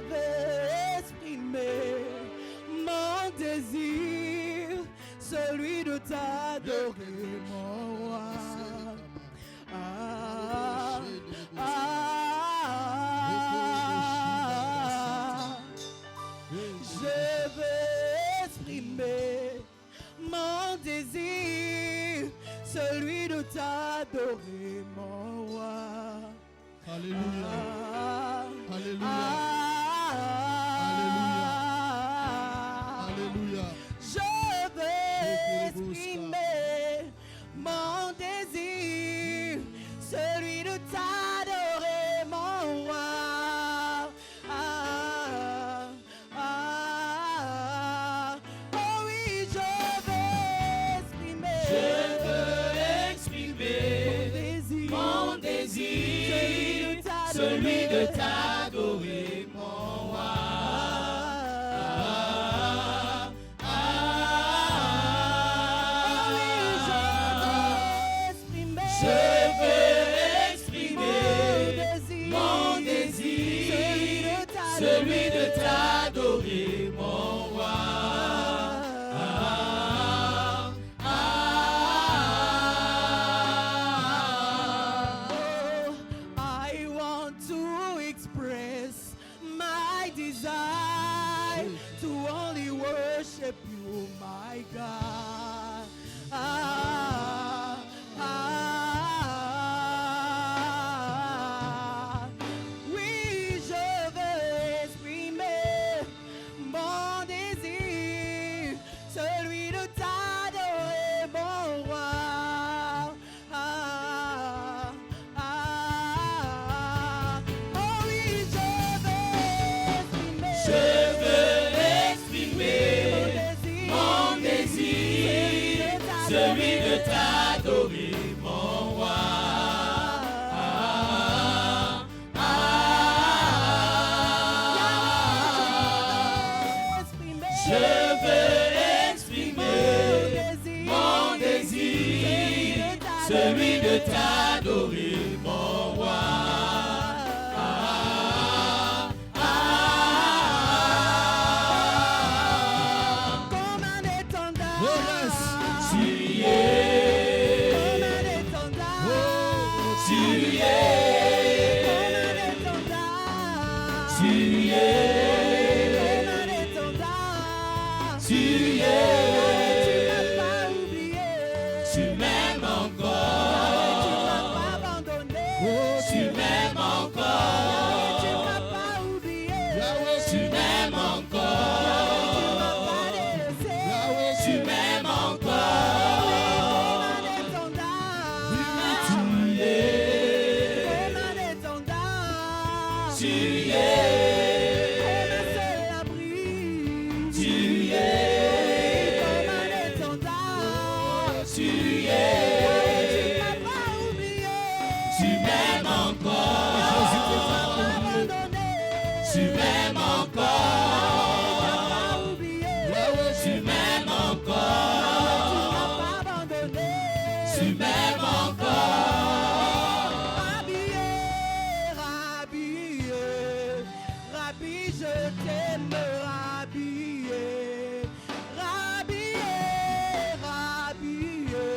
veux exprimer mon désir, celui de t'adorer, mon roi. Je veux exprimer mon désir, celui de t'adorer, mon roi. Alléluia. Alléluia. Alléluia. Je veux exprimer mon désir, celui de t'adorer, mon roi. Oh oui, je veux exprimer mon désir, celui de t'adorer, mon roi. Je veux exprimer mon désir, celui de t'adorer, mon roi. I want to express my desire to only worship you, my God. Oui, je veux exprimer mon désir, celui de t'adorer, mon roi. Oh oui, je veux exprimer mon désir, celui de t'adorer, mon roi. Je veux exprimer mon désir, celui de t'adorer, mon roi. Comme un étendard, tu y es. Comme un étendard, tu y es. Comme un étendard, tu y es. Comme un étendard, tu y es. Tu m'as pas oublié, tu m'aimes encore. Tu m'as pas abandonné, tu m'aimes encore. Tu m'as pas oublié, tu m'aimes encore. Tu m'as pas délaissé, tu m'aimes encore. Comme un étendard, tu y es. Comme un étendard, tu y es. Comme un seul abri, tu y es. Comme un étendard, tu y es. Tu m'as pas oublié, tu m'aimes encore. Tu m'aimes encore. Tu m'aimes encore. Tu m'aimes encore. Habillé, rhabillé, Rabbi, je t'aime, rhabillé, rhabillé, rhabillé,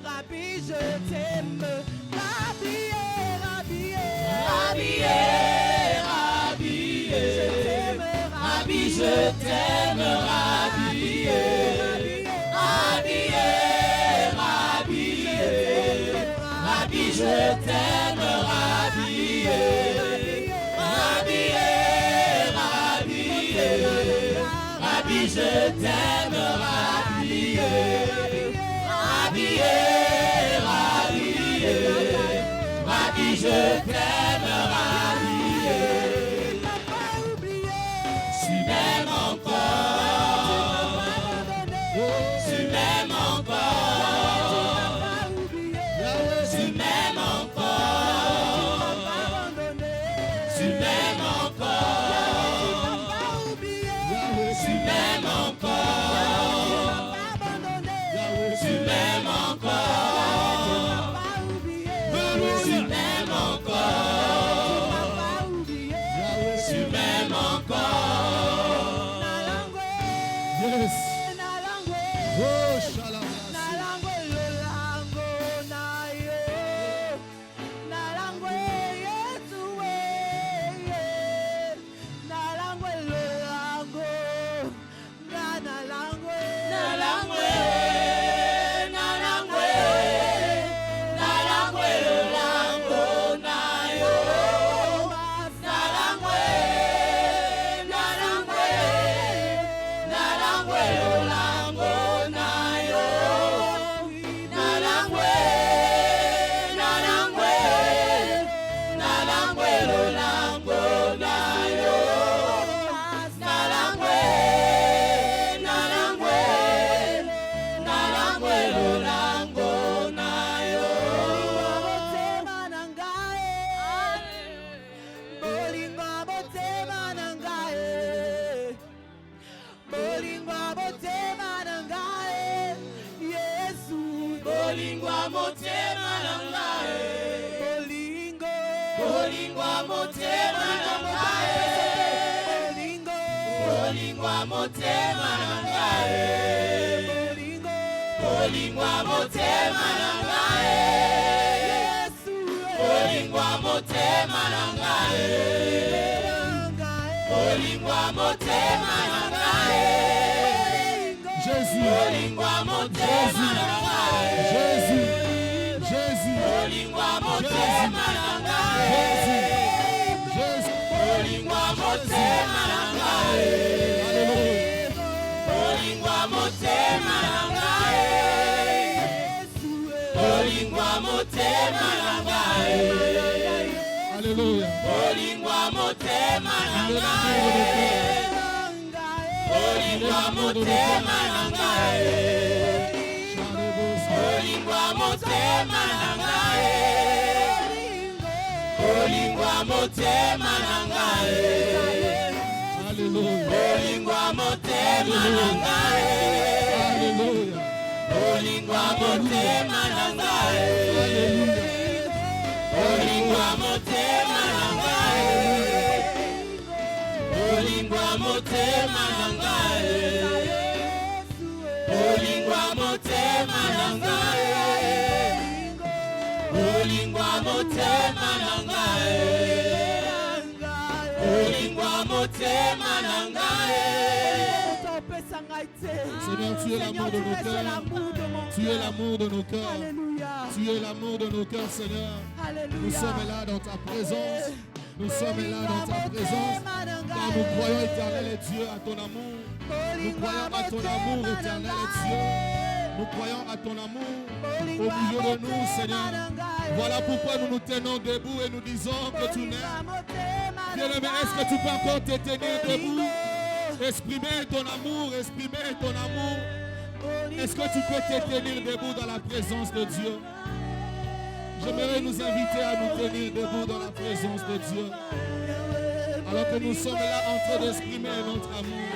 Rabbi, je t'aime, rhabillé, rhabillé, rhabillé, rhabillé, Rabbi, je t'aime, rhabillé, rhabillé, rhabillé, Rabbi, je t'aime, rhabillé, rhabillé, rhabillé, Rabbi, je t'aime, rhabillé, rhabillé, rhabillé, Rabbi, je t'aime, rhabillé. Tu m'aimes encore. Tu m'aimes encore. Tu m'aimes encore. Tu m'aimes encore. Tu m'aimes encore. Tu m'aimes encore. Tu m'aimes encore. Tu m'aimes encore. Yes. Oh, shalom. Bolingwa motema nangae, bolingwa motema nangae, bolingwa motema nangae, Jésus, bolingwa motema nangae, Jésus, Jésus, bolingwa motema nangae, Jésus, bolingwa motema nangae, bolingwa motema nangae. Bolingwa motema nangae. Alléluia. Bolingwa motema nangae. Bolingwa motema nangae. Bolingwa motema nangae. Bolingwa motema nangae. Alléluia. Bolingwa motema nangae. Alléluia. Bolingwa motema nangae. Bolingwa motema nangae. Bolingwa motema nangae. Bolingwa motema nangae. Bolingwa motema nangae. Bolingwa motema nangae. Seigneur, tu es l'amour de nos cœurs. Tu es l'amour de nos cœurs. Alléluia. Tu es l'amour de nos cœurs, Seigneur. Alléluia. Nous sommes là dans ta présence. Nous sommes là dans ta présence. Car nous croyons, éternel et Dieu, à ton amour. Nous croyons à ton amour, éternel et Dieu. Nous croyons à ton amour au milieu de nous, Seigneur. Voilà pourquoi nous nous tenons debout et nous disons que tu m'aimes. Bien-aimé, est-ce que tu peux encore te tenir debout? Exprimer ton amour, exprimer ton amour. Est-ce que tu peux te tenir debout dans la présence de Dieu? J'aimerais nous inviter à nous tenir debout dans la présence de Dieu. Alors que nous sommes là en train d'exprimer notre amour.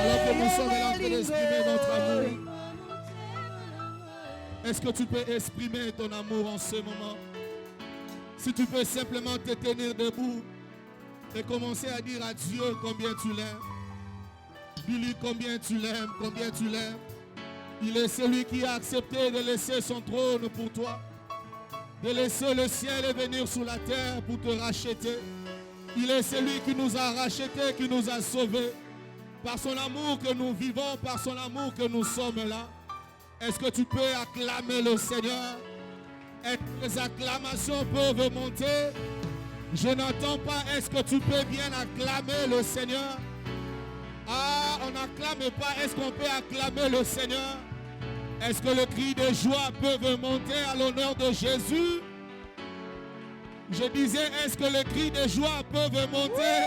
Alors que nous sommes là en train d'exprimer notre amour. Est-ce que tu peux exprimer ton amour en ce moment? Si tu peux simplement te tenir debout et commencer à dire à Dieu combien tu l'aimes. Dis-lui combien tu l'aimes, combien tu l'aimes. Il est celui qui a accepté de laisser son trône pour toi. De laisser le ciel et venir sur la terre pour te racheter. Il est celui qui nous a rachetés, qui nous a sauvés. Par son amour que nous vivons, par son amour que nous sommes là. Est-ce que tu peux acclamer le Seigneur? Est-ce que les acclamations peuvent monter? Je n'entends pas. Est-ce que tu peux bien acclamer le Seigneur? Ah, on n'acclame pas. Est-ce qu'on peut acclamer le Seigneur? Est-ce que le cri de joie peut monter à l'honneur de Jésus? Je disais, est-ce que le cri de joie peut monter?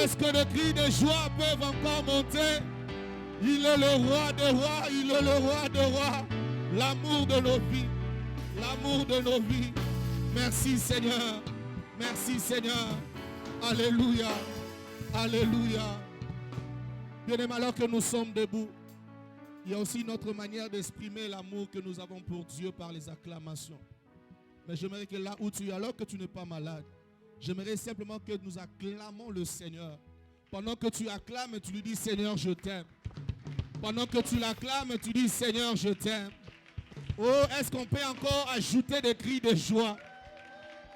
Est-ce que le cri de joie peut encore monter? Il est le roi des rois, il est le roi des rois. L'amour de nos vies, l'amour de nos vies. Merci Seigneur, merci Seigneur. Alléluia, alléluia. Bien-aimés, alors que nous sommes debout, il y a aussi notre manière d'exprimer l'amour que nous avons pour Dieu par les acclamations. Mais j'aimerais que là où tu es, alors que tu n'es pas malade, J'aimerais simplement que nous acclamons le Seigneur. Pendant que tu acclames, tu lui dis Seigneur, je t'aime. Pendant que tu l'acclames, tu dis Seigneur, je t'aime. Oh, est-ce qu'on peut encore ajouter des cris de joie?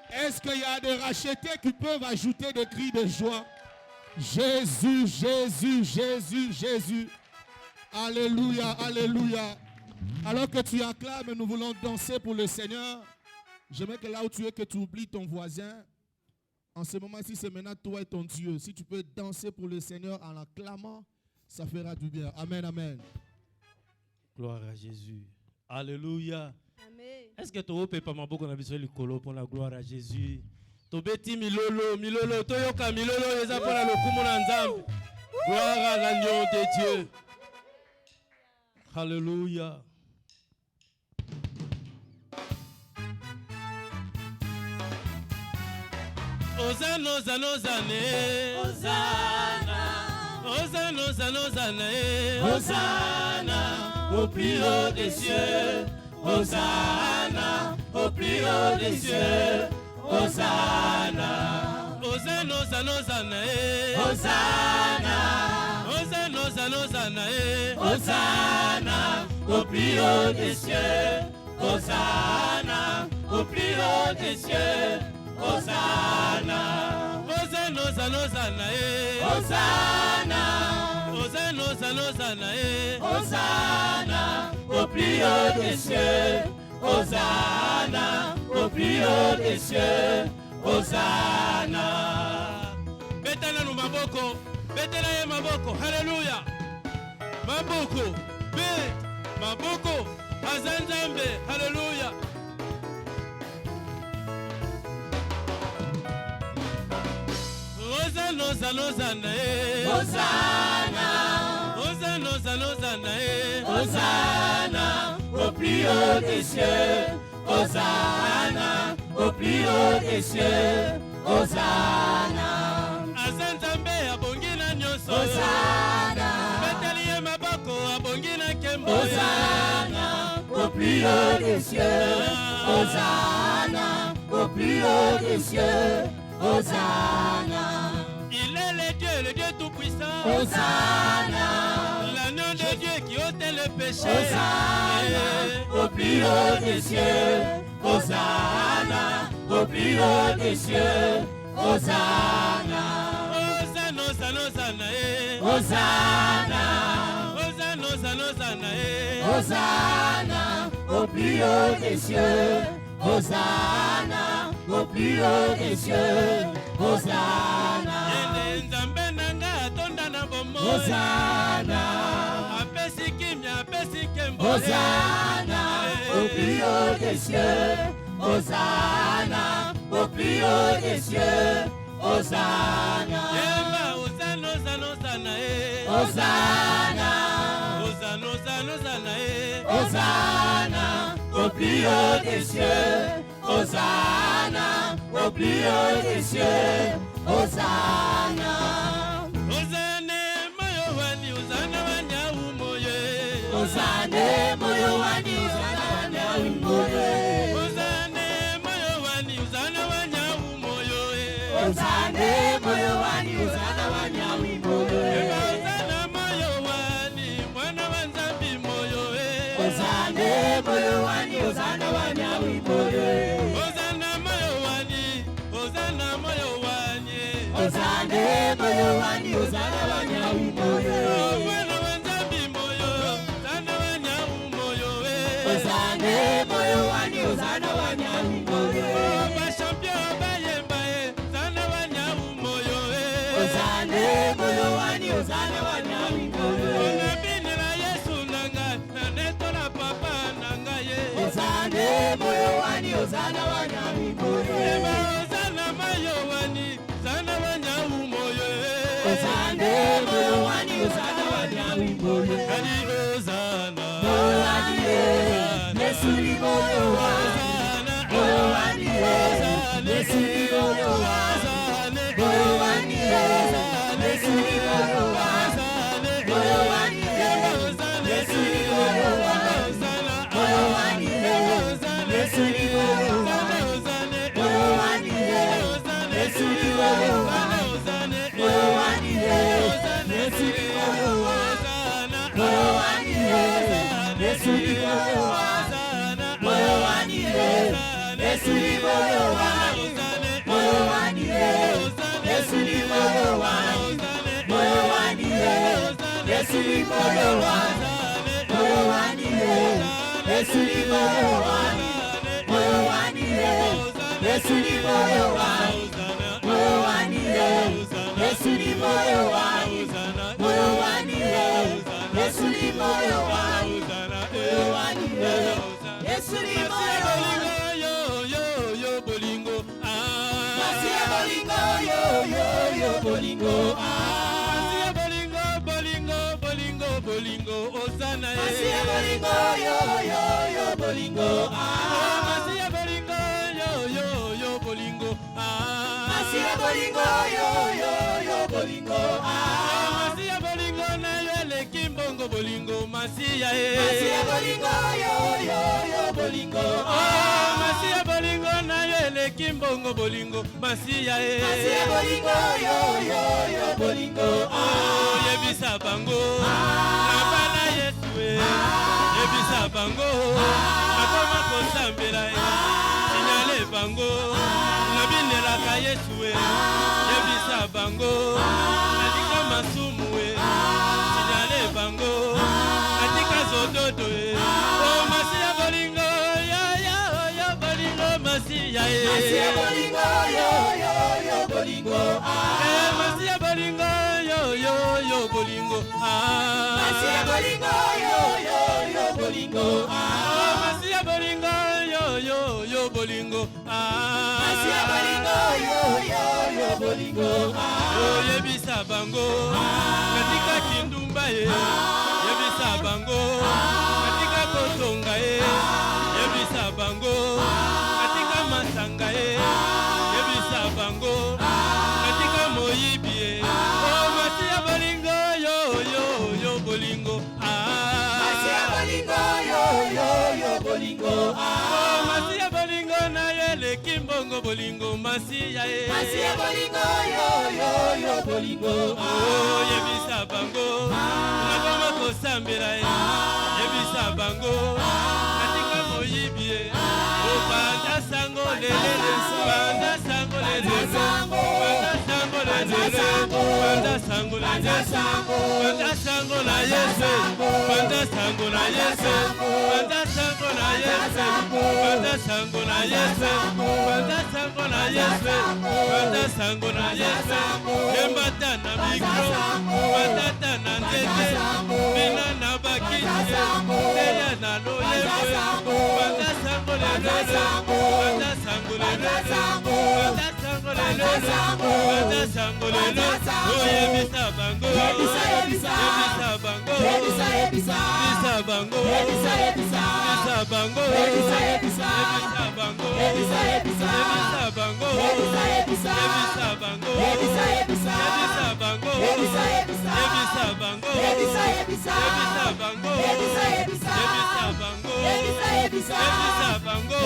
Est-ce qu'il y a des rachetés qui peuvent ajouter des cris de joie? Jésus, Jésus, Jésus, Jésus. Alléluia, alléluia. Alors que tu acclames, nous voulons danser pour le Seigneur. J'aimerais que là où tu es, que tu oublies ton voisin. En ce moment-ci, c'est maintenant toi et ton Dieu. Si tu peux danser pour le Seigneur en acclamant, ça fera du bien. Amen, amen. Gloire à Jésus. Alléluia. Amen. Est-ce que tu peux pas m'abonner sur le colo pour la gloire à Jésus? Tobeti milolo, milolo, toyoka milolo, les apôtres le kumuna nzambe. Gloire à l'agneau de Dieu. Alléluia. Hosanna, Hosanna, Hosanna. Hosanna, Hosanna, Hosanna. Hosanna au plus haut des cieux. Hosanna au plus haut des cieux. Hosanna. Hosanna, Hosanna, Hosanna. Hosanna. Hosanna, Hosanna, Hosanna. Hosanna au plus haut des cieux. Hosanna au plus haut des cieux. Hosanna. Hosanna, Hosanna, Hosanna. Hosanna. Hosanna, Hosanna, Hosanna. Hosanna au plus haut des cieux. Hosanna au plus haut des cieux. Hosanna. Betana no maboko. Betana ye maboko. Hallelujah. Maboko. Bet. Maboko. Azanzambe. Hallelujah. Hosanna, Hosanna, Hosanna. Hosanna. Hosanna, Hosanna, Hosanna. Hosanna au plus haut des cieux. Hosanna au plus haut des cieux. Hosanna. Azanzambe abongina nyoso. Hosanna. Betaliye maboko abongina kembo. Hosanna au plus haut des cieux. Hosanna au plus haut des cieux. Hosanna. Il est le Dieu tout-puissant. Hosanna. L'agneau de Dieu qui ôte le péché. Hosanna au plus haut des cieux. Hosanna au plus haut des cieux. Hosanna. Hosanna, Hosanna, Hosanna. Hosanna. Hosanna, Hosanna, Hosanna. Hosanna au plus haut des cieux. Hosanna au plus haut des cieux. Hosanna. Hosanna. Hosanna au plus haut des cieux. Hosanna au plus haut des cieux. Hosanna. Hosanna, Hosanna, Hosanna. Hosanna. Hosanna, Hosanna, Hosanna. Hosanna au plus haut des cieux. Hosanna au plus haut des cieux. Hosanna. Hosanna moyo wani Hosanna wanya umoye. Hosanna moyo wani Hosanna wanya umoye. Hosanna moyo wani Hosanna wanya umoye. Hosanna moyo wani Hosanna wanya umoye. Hosanna moyo wani mwana wa Nzambi moyo. Hosanna moyo wani Hosanna wanya umoye. Hosanna moyo wani Hosanna moyo wani. Hosanna moyo wani Hosanna wanya umoye. Mwana wa Nzambi moyo Hosanna wanya umoye. Hosanna moyo wani Hosanna wanya umoye. Ba champion ba yemba Hosanna wanya umoye. Hosanna moyo wani Hosanna wanya umoye. Ona binira Yesu nanga na neto na papa nanga ye. Hosanna moyo wani Hosanna wanya umoye. Hosanna moyo wani Hosanna wanya umoye. Hosanna moyo wani Hosanna wanya umoye. Ani Hosanna moyo wani Yesu ni moyo wani. Moyo wani Yesu ni moyo wani. Moyo wani Yesu ni moyo wani. Moyo wani Yesu ni moyo wani. Moyo wani Yesu ni moyo wani. Moyo wani Yesu Yesu ni moyo wangu, moyo wangu Yesu ni moyo wangu, moyo wangu Yesu ni moyo wangu, moyo wangu Yesu ni moyo wangu, moyo wangu Yesu ni moyo wangu, moyo wangu Yesu ni moyo wangu. Yo bolingo, Masia bolingo, yo bolingo, Masia bolingo, bolingo, Osana, Masia bolingo, yo bolingo, Masia bolingo, yo bolingo, Masia bolingo, yo bolingo, Masia bolingo na yele kimbongo bolingo, Masia bolingo, yo bolingo, Masia bolingo na yele kimbongo bolingo, Masia bolingo, yo bolingo, yebisa bango, abana Yesu, yebisa bango, akoma kosambela, signale bango, nabinela ka Yesu, yebisa bango, nadika masumu, signale bango, nadika zododo, oh Masia bolingo, yo bolingo, Masia bolingo, yo bolingo, Masia bolingo, yo bolingo, Masia bolingo, yo bolingo, Masia bolingo, yo bolingo, Masia bolingo, yo bolingo, yebisa bango, katika kindumba yebisa bango, katika kotonga yebisa bango, katika masanga yebisa bango, katika moyibi oh Masia bolingo, yo bolingo, Masia bolingo, yo bolingo, oh Masia bolingo na yele kimbongo bolingo, Masia bolingo, yo bolingo, oh yebisa bango, nakoma kosambela yebisa bango, katika moyibi oh banda sango lele, banda sango lele, banda sango lele, banda sango lele, banda sango la Yesu, banda sango la Yesu, banda sango la Yesu, banda sango la Yesu, banda sango la Yesu, banda sango la Yesu, embata na mikro, banda na ndete, bina na bakiti, eya na loyewe, banda sango la Yesu, banda sango la Yesu, banda sango la Yesu, banda sango la Yesu, oye bisa bango, bisa bango, bisa bango, bisa bango, bisa bango, bisa bango, bisa bango,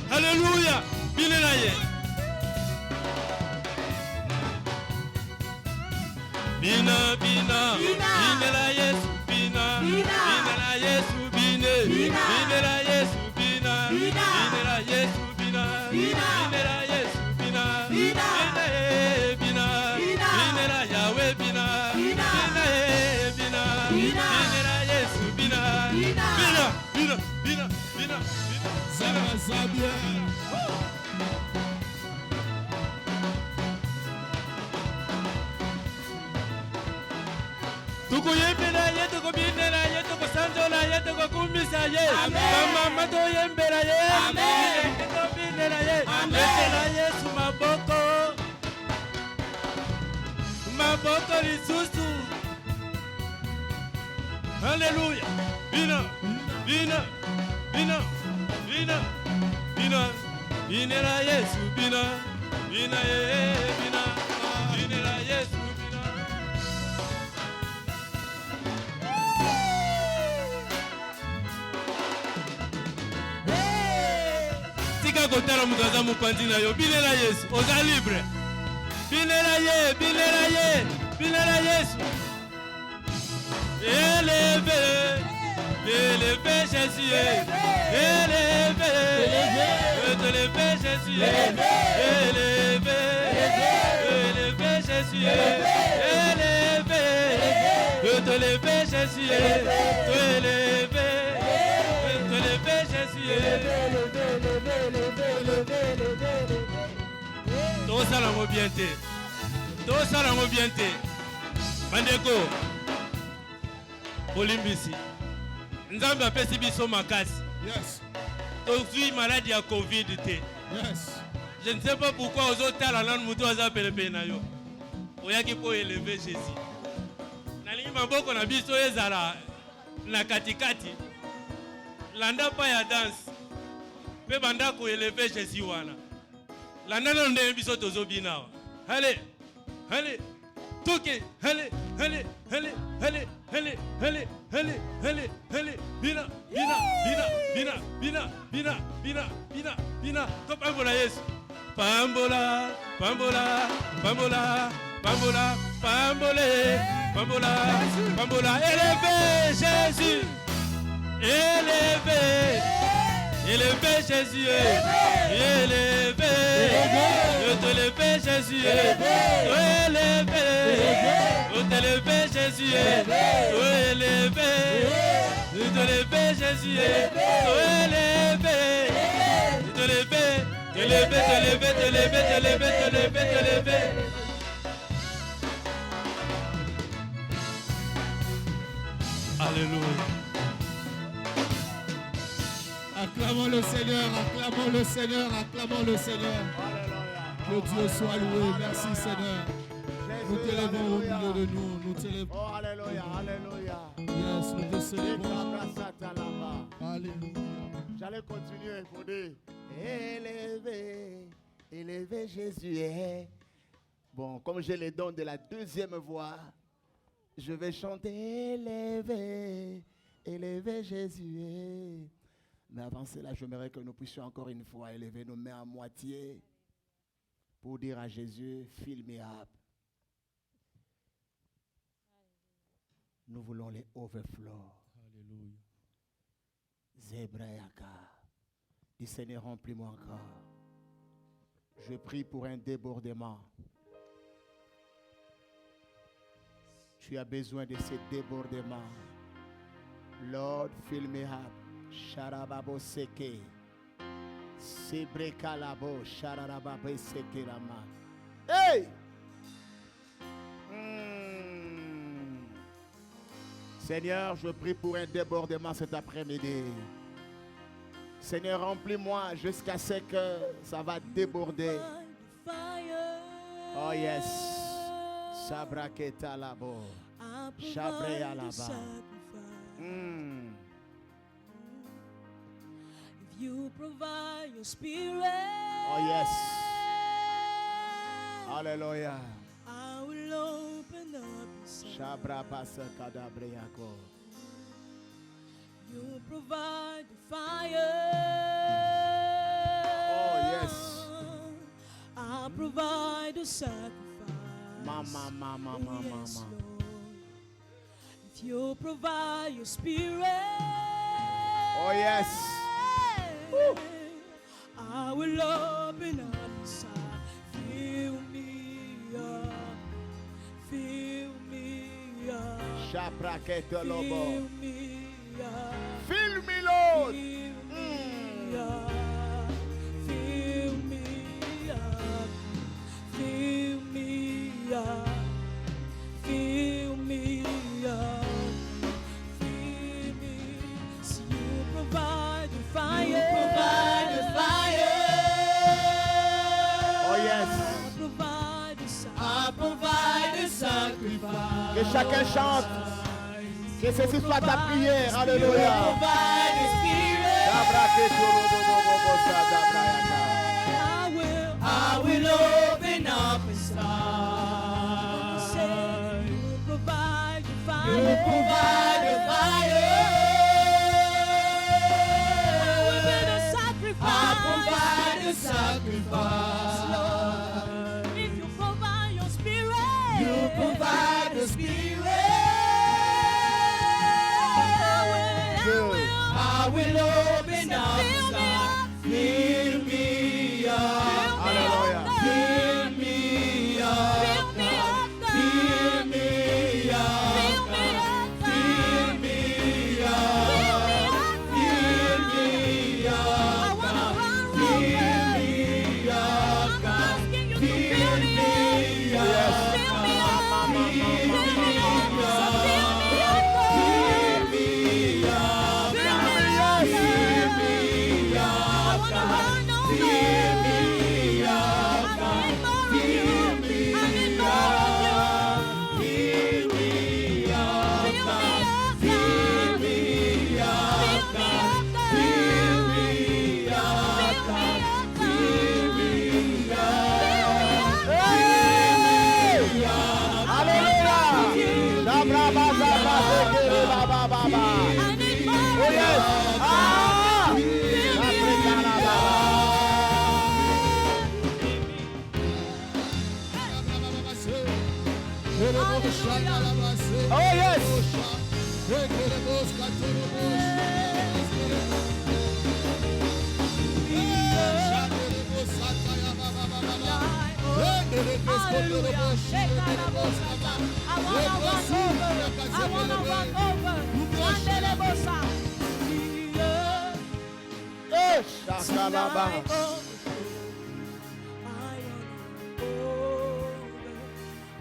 Hallelujah. Binelaye. Bina, binela Yesu, bina la Yesu, bina la Yesu, bina la Yesu, bina la Yesu, bina la Yahweh, bina la Yesu, bina. Zabia. Tuku yembera ye, tuku binera ye, tuku sanjola ye, tuku kumbisa ye. Mama to yembera ye, tuku binera ye. Letela Yesu maboko, maboko lisusu. Hallelujah. Bina la Yesu, bina la Yesu, bina. Tika kotala mukaza mupanzi na yo, bina la Yesu, oza libre. Bina la Yesu. Élevé Jésus, élevé Jésus, élevé Jésus, élevé, Jésus. Te élevé, Jésus. Tout ça dans bien té. Tout ça dans bien té. Bandeko. Olimbisi. Nzambe apesi biso makasi. Yes. Tozwi maladie ya Covid té. Yes. Je ne sais pas pourquoi aux autres la langue mutu aza pelepele na yo. Oyaki po élever Jésus. Nalingi maboko na biso ezala na katikati. Landa pa ya danse. Pe banda ko élever Jésus wana. Landa na ndenge biso tozobina. Allez. Allez. Toke. Allez. Allez. Allez. Allez. Allez. Allez. Allez. Allez. Allez. Bina. Bina. Bina. Bina. Bina. Bina. Bina. Bina. Bina. Top ambola Yesu. Pambola, pambola, pambola, pambola, pambolé, pambola, pambola, élevé Jésus, élevé, élevé Jésus, élevé, je te l'élevé Jésus, élevé, je te l'élevé Jésus, élevé, je te l'élevé Jésus, élevé, je te l'élevé. Te lever, te lever, te lever, te lever, te lever, te lever. Alléluia. Acclamons le Seigneur, acclamons le Seigneur, acclamons le Seigneur. Que Dieu soit loué. Merci Seigneur. Nous t'élèvons au milieu de nous. Nous t'élèvons. Oh, alléluia, alléluia. Yes, nous te célébrons. Alléluia. J'allais continuer pour dire élevé, élevé Jésus est. Bon, comme j'ai les dons de la deuxième voix, je vais chanter élevé, élevé Jésus est. Mais avant cela, j'aimerais que nous puissions encore une fois élever nos mains à moitié pour dire à Jésus, fill me up. Nous voulons les overflow. Alléluia. Zébrayaka. Dis Seigneur, remplis-moi encore. Je prie pour un débordement. Tu as besoin de ce débordement. Lord, fill me up. Sharababo seke. Sebrekalabo. Sharababo seke lama. Hey! Seigneur, je prie pour un débordement cet après-midi. Seigneur, remplis-moi jusqu'à ce que ça va déborder. Oh yes. Sabraketa labo. Shabrea laba. You provide your spirit. Oh yes. Hallelujah. I will open up inside. Shabra basa kadabreako. You provide the fire. Oh yes. I provide the sacrifice. Mama, mama, mama, Yes, mama. Lord. If you provide your spirit. Oh yes. Woo. I will open up inside. Fill me up. Fill me up. Shabraketa lobo. Fill me up. Fill me, Lord. Fill me up. Fill me up. Fill me up. Fill me up. Fill me. So you provide the fire. You provide the fire. Oh yes. I provide the sacrifice. I provide the sacrifice. Que chacun chante. Que ceci soit ta prière. Alléluia. I will open up inside. Say, you provide the fire. You provide the fire. I will be the sacrifice. I provide the sacrifice. Lord, if you provide your spirit, you provide the spirit. I will open up inside. Fill me Oh yes. I wanna run over. Shakalaba.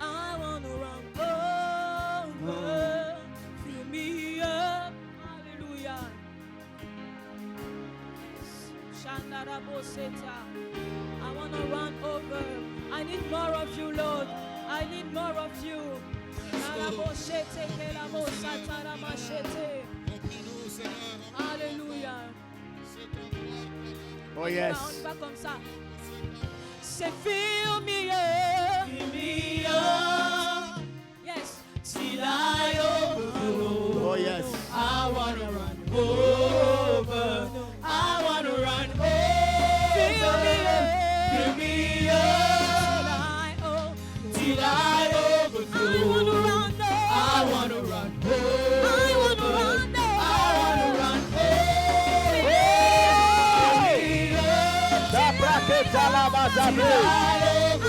I wanna run over. Fill me up. Hallelujah. Shandaraboseta. I wanna run over. I need more of you, Lord. I need more of you. Hallelujah. Oh yes. On va comme ça. C'est fill me up. Fill me up. Yes. Till I overflow. Oh yes. I wanna run over. I wanna run over. Fill me up. Fill me up till I overflow. I wanna run over. I wanna run over. I wanna run over. I wanna run over.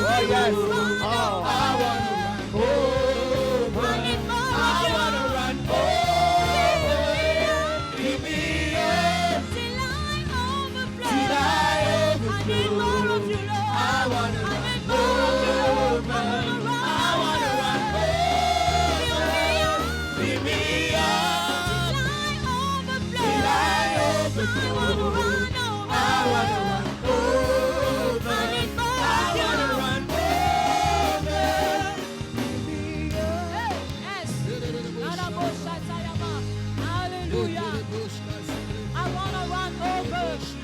Oh yes. Oh. I wanna run over. I wanna run over. Fill me up Till I overflow. till I overflow. I need more of you, Lord. I wanna I run need more of you. over. I wanna run I wanna run over. Fill me up till I overflow. I wanna run over. I wanna run over.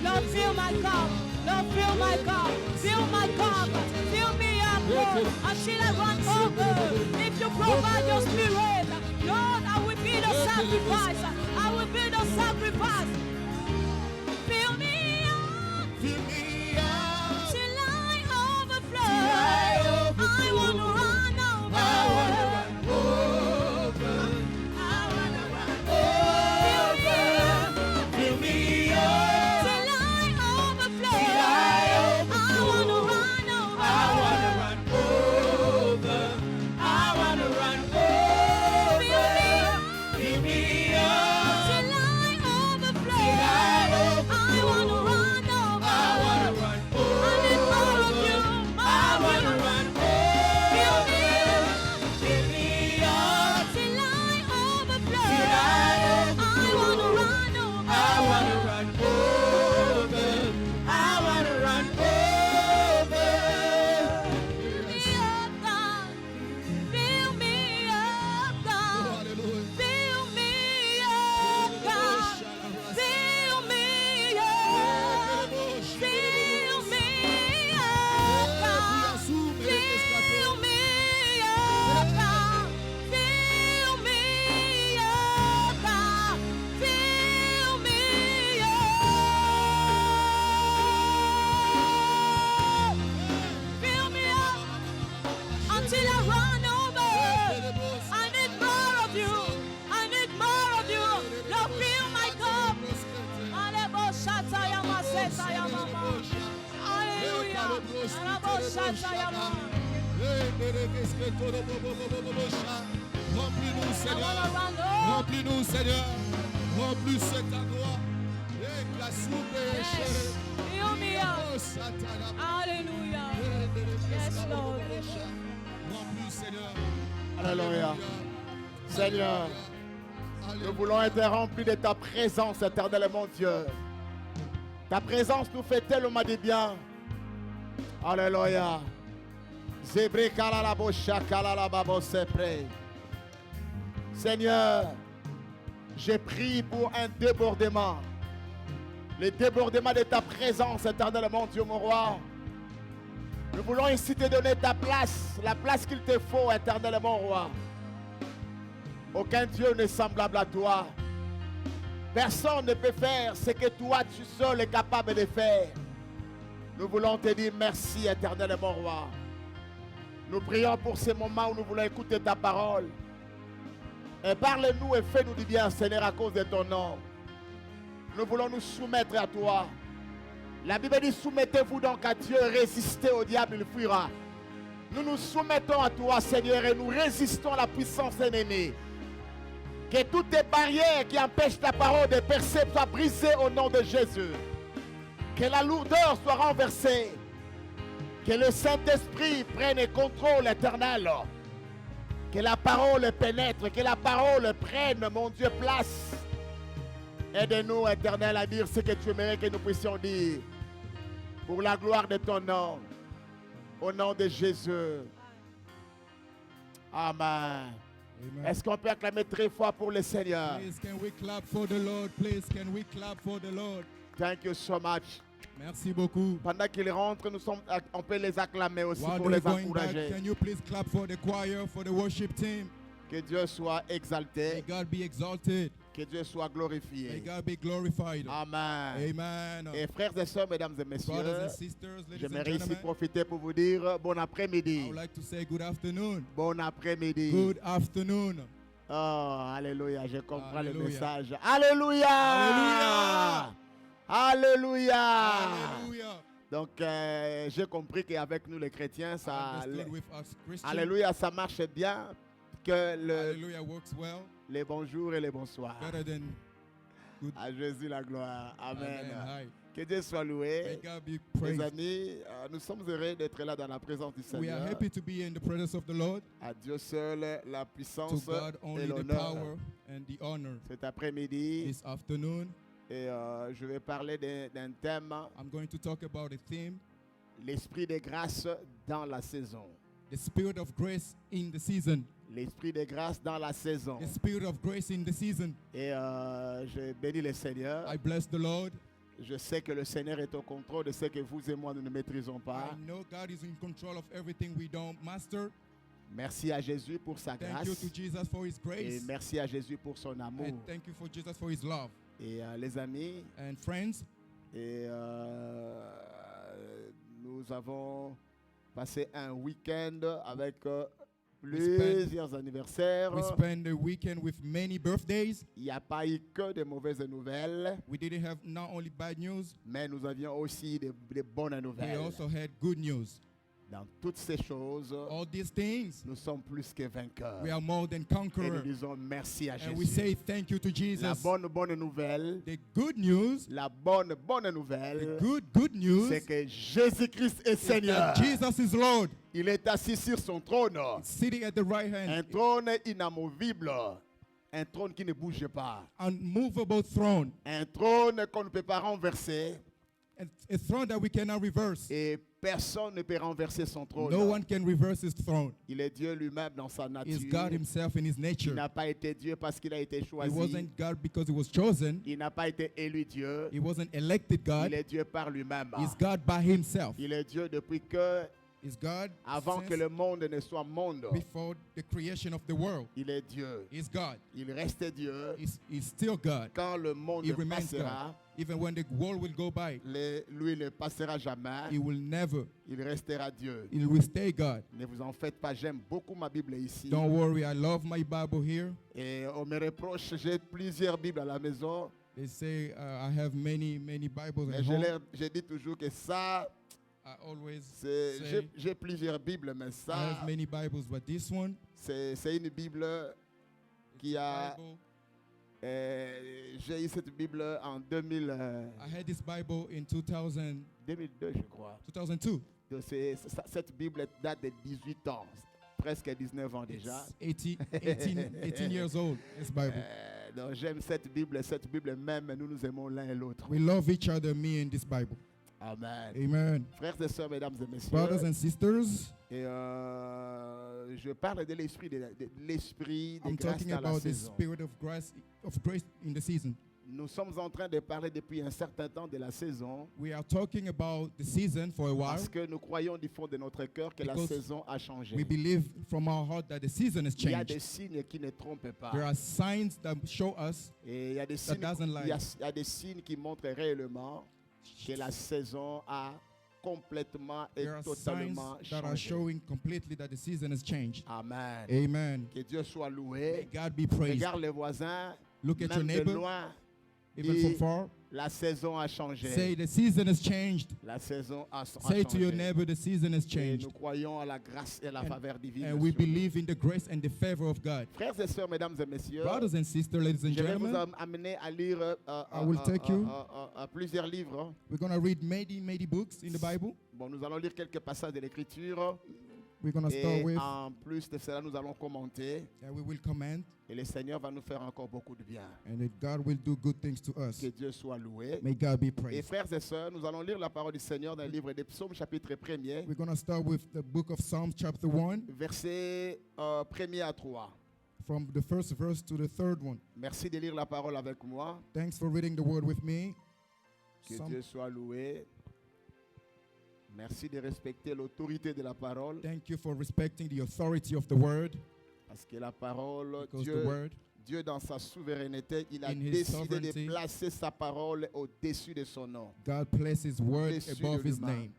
Lord, fill my cup. Lord, fill my cup. Fill my cup. Fill me up, Lord, until I run over. If you provide your spirit, Lord, I will be the sacrifice. I will be the sacrifice. Fill me up. Fill me up. Till I overflow. I want to run over. I wanna run over. I wanna run over. Fill me up. Till I overflow. Till I overflow. I want to run over. I wanna run over. I wanna run over. Fill me up. Till I overflow. Till I I overflow. want to run over. I wanna run I need more of you. over. I wanna run Fill over. me up. Fill me up. Till I overflow. Till I I want to run over. I wanna run over. I wanna run over. Fill me up, God. Fill me up, God. Hallelujah. Fill me up, God. Fill me up. Fill me up, God. Fill me up, God. Fill me up, God. Fill me up. Fill me up until I run over. I need more of you. I need more of you. Lord, fill my cup. Alebo shata yama seta yama ma. Hallelujah. Alebo shata yama. Remplis-nous, I Seigneur. wanna run over. Remplis-nous, Seigneur. Remplis ta gloire. Yes. Fill me up. Hallelujah. Yes, Lord. Alléluia. Seigneur, nous voulons être remplis de ta présence, éternel mon Dieu. Ta présence nous fait tellement de bien. Alléluia. Seigneur, j'ai prié pour un débordement. Le débordement de ta présence, éternel mon Dieu, mon roi. Nous voulons ici te donner ta place, la place qu'il te faut, éternel mon roi. Aucun Dieu n'est semblable à toi. Personne ne peut faire ce que toi, tu seul es capable de faire. Nous voulons te dire merci, éternel mon roi. Nous prions pour ce moment où nous voulons écouter ta parole. Et parle-nous et fais-nous du bien, Seigneur, à cause de ton nom. Nous voulons nous soumettre à toi. La Bible dit, soumettez-vous donc à Dieu, résistez au diable, il fuira. Nous nous soumettons à toi, Seigneur, et nous résistons à la puissance ennemie. Que toutes les barrières qui empêchent ta parole de percer soient brisées au nom de Jésus. Que la lourdeur soit renversée. Que le Saint-Esprit prenne contrôle éternel. Que la parole pénètre, que la parole prenne, mon Dieu, place. Aide-nous, éternel, à dire ce que tu aimerais que nous puissions dire. Pour la gloire de ton nom. Au nom de Jésus. Amen. Amen. Est-ce qu'on peut acclamer très fort pour le Seigneur? Please, can we clap for the Lord? Please, can we clap for the Lord? Thank you so much. Merci beaucoup. Pendant qu'ils rentrent, on peut les acclamer aussi While pour they're les going back, encourager. can you please clap for the choir, for the worship team? Que Dieu soit May exalté. God be exalted. Que Dieu soit May glorifié. God be glorified. Amen. Amen. Et frères et sœurs, mesdames et messieurs, Brothers and sisters, ladies and j'aimerais ici gentlemen, profiter pour vous dire bon I après-midi. would like to say good afternoon. Bon après-midi. Good afternoon. Oh, alléluia, je comprends le Alléluia. message. Alléluia. Alléluia. Alléluia. Hallelujah. Donc, j'ai compris qu'avec nous les chrétiens, I ça, understood with us Christians, alléluia, ça marche bien que Hallelujah works well, les bonjours et les bonsoirs. better than good. À Jésus la gloire. Amen. Amen. Hi. Que Dieu soit May loué. God be Mes praised. amis, nous sommes heureux d'être là dans la présence du We are Seigneur. happy to be in the presence of the Lord. À Dieu seul la To puissance God et only the l'honneur. power and the honor. Cet après-midi, This afternoon, et je vais parler d'un thème, I'm going to talk about a theme, l'esprit de grâce dans la saison. the spirit of grace in the season. L'esprit de grâce dans la saison. The spirit of grace in the season. Et je bénis le Seigneur. I bless the Lord. Je sais que le Seigneur est au contrôle de ce que vous et moi nous ne maîtrisons pas. I know God is in control of everything we don't master. Merci à Jésus pour sa Thank you grâce. to Jesus for His Et grace. merci à Jésus pour son amour. And thank you for Jesus for His love. Et les amis, And friends, et nous avons passé un week-end avec plusieurs anniversaires. we spent the weekend with many birthdays. Il n'y a pas eu que de mauvaises nouvelles, We didn't have not only bad news, mais nous avions aussi de bonnes we nouvelles. also had good news. Dans toutes ces choses, All these things, nous sommes plus que vainqueurs. we are more than Et nous conquerors. disons merci à And we Jésus. say thank you to La Jesus. bonne nouvelle, The good news, la bonne the nouvelle, good news c'est que Jésus-Christ est is Seigneur. that Jesus is Lord. Il est assis sur son trône. Sitting at the right Un hand, trône inamovible. Un trône qui ne bouge pas. unmovable throne. Un trône qu'on ne peut pas renverser. A throne that we cannot reverse. Et personne ne peut renverser son trône. No one can reverse his throne. Il est Dieu lui-même dans sa Is nature. God himself in his Il nature. n'a pas été Dieu parce qu'il a été He choisi. wasn't God because he was chosen. Il n'a pas été élu Dieu. He wasn't elected God. Il est Dieu par lui-même. He's God by himself. Il est Dieu depuis que, Is God avant que since le monde ne soit monde, before the creation of the world. il est Dieu. He's God. Il reste Dieu. He's still God. Quand le monde He remains passera, God. Even when the world will go by, lui ne passera jamais. he will never. Il restera Dieu. He will stay God. Ne vous en faites pas, j'aime beaucoup ma Bible ici. Don't worry, I love my Bible here. Et on me reproche, j'ai plusieurs Bibles à la maison. They say I have many Bibles Mais at home. je dis toujours que ça, I always c'est- say j'ai plusieurs Bibles, mais I ça, have many Bibles, but this one, c'est une Bible qui a... Bible, j'ai eu cette Bible en 2000, I had this Bible in 2002, je crois. 2002. Donc cette Bible date de 18 ans. presque 19 ans déjà. It's 18 years old, this Bible. Donc j'aime cette Bible même, nous nous aimons l'un et l'autre. We love each other, me and this Bible. Amen. Amen. Frères et sœurs, mesdames et messieurs, Brothers and sisters, et je parle de l'esprit de I'm grâce talking dans la about the saison. spirit of grace in the season. Nous sommes en train de parler depuis un certain temps de la saison We are talking about the season for a while. parce que nous croyons du fond de notre cœur que la Because saison a changé. We believe from our heart that the season has Il y a des changed. signes qui ne trompent pas. There are signs that show us Et il y a des signes, doesn't lie. il y a des signes qui montrent réellement que la saison a complètement et there are signs totalement that are changé. showing completely that the season has changed. Amen. Amen. Que Dieu soit May loué. God be praised. Regarde les voisins, Look at your même de neighbor, loin. even Dis, from far. la saison a changé. Say the season has changed. La saison a Say to your changé. neighbor, the season has Et changed. nous croyons à la grâce et la faveur divine. And we sur nous. believe in the grace and the favor of God. Frères et sœurs, mesdames et messieurs, Brothers and sisters, ladies and je vais vous gentlemen, amener à lire I will take you. plusieurs livres. we're going to read many books in the Bible. Bon, nous allons lire quelques passages de l'Écriture. We're going to start Et with, en plus de cela, nous allons commenter. and we will comment, Et le Seigneur va nous faire encore beaucoup de bien. and that God will do good things to us. Que Dieu soit loué. May God be Et praised. frères et sœurs, nous allons lire la parole du Seigneur dans le livre des Psaumes, chapitre 1er, We're going to start with the book of Psalms, chapter 1, versets 1er à 3. from the first verse to the third one. Merci de lire la parole avec moi. Thanks for reading the word with me. Que Psalm- Dieu soit loué. Merci de respecter l'autorité de la parole. Thank you for respecting the authority of the word, Parce que la parole, because the word, Dieu dans sa souveraineté, il a In his décidé de sovereignty, placer sa parole au-dessus de son nom. God placed his word Au-dessus above de his l'humain. name.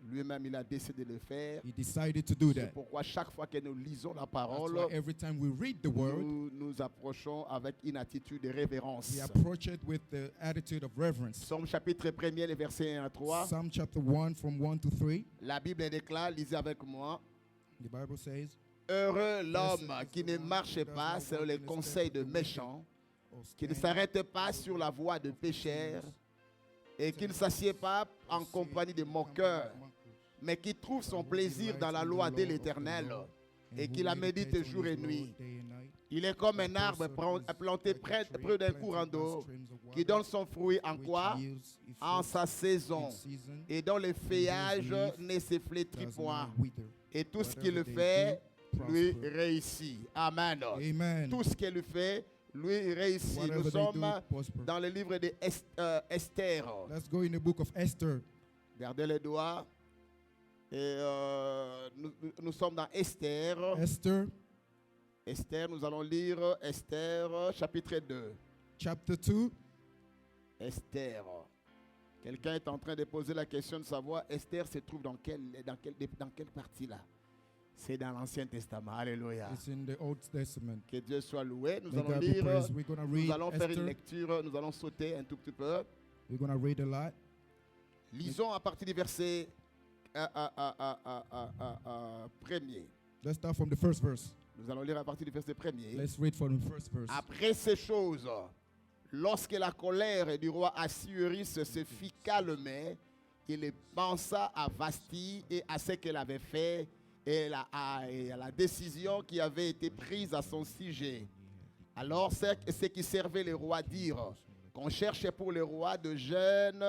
Lui-même, il a décidé de le faire. He decided to do C'est that. pourquoi chaque fois que nous lisons la That's parole, why every time we read the word, nous nous approchons avec une attitude de révérence. we approach it with the attitude of reverence. Psaume chapitre 1er, les versets 1 à 3. Psalm chapter 1 from 1 to 3, La Bible déclare, lisez avec moi, the Bible says, heureux l'homme qui ne marche pas selon les conseils de méchants, qui ne s'arrête pas sur la voie de pécheurs et qui ne s'assied pas en compagnie de moqueurs, mais qui trouve son plaisir dans la loi de l'Éternel et qui la médite jour et nuit. Il est comme un arbre planté près d'un courant d'eau qui donne son fruit en quoi? En sa saison, et dont le feuillage ne se flétrit point. Et tout ce qu'il fait lui réussit. Amen. Amen. Tout ce qu'il fait lui réussit. Whatever Nous they sommes do, prosper. dans le livre de Esther. Let's go in the book of Esther. Gardez les doigts. Et nous sommes dans Esther. Esther, Esther, nous allons lire Esther chapitre 2. chapter 2. Esther. Quelqu'un est en train de poser la question de savoir Esther se trouve dans quelle partie là? C'est dans l'Ancien Testament. Alléluia. It's in the Old Testament. Que Dieu soit loué. Nous May allons God be lire. praised. We're going to Nous read allons faire une Esther. lecture. Nous allons sauter un tout petit peu. We're going to read a lot. Lisons à partir du verset premier. Let's start from the first verse. Nous allons lire à partir du verset premier. Let's read from the first verse. Après ces choses, lorsque la colère du roi Assuérus se fit calmer, il pensa à Vasti et à ce qu'elle avait fait et à la décision qui avait été prise à son sujet. Alors ceux qui servaient le roi dirent qu'on cherchait pour le roi de jeunes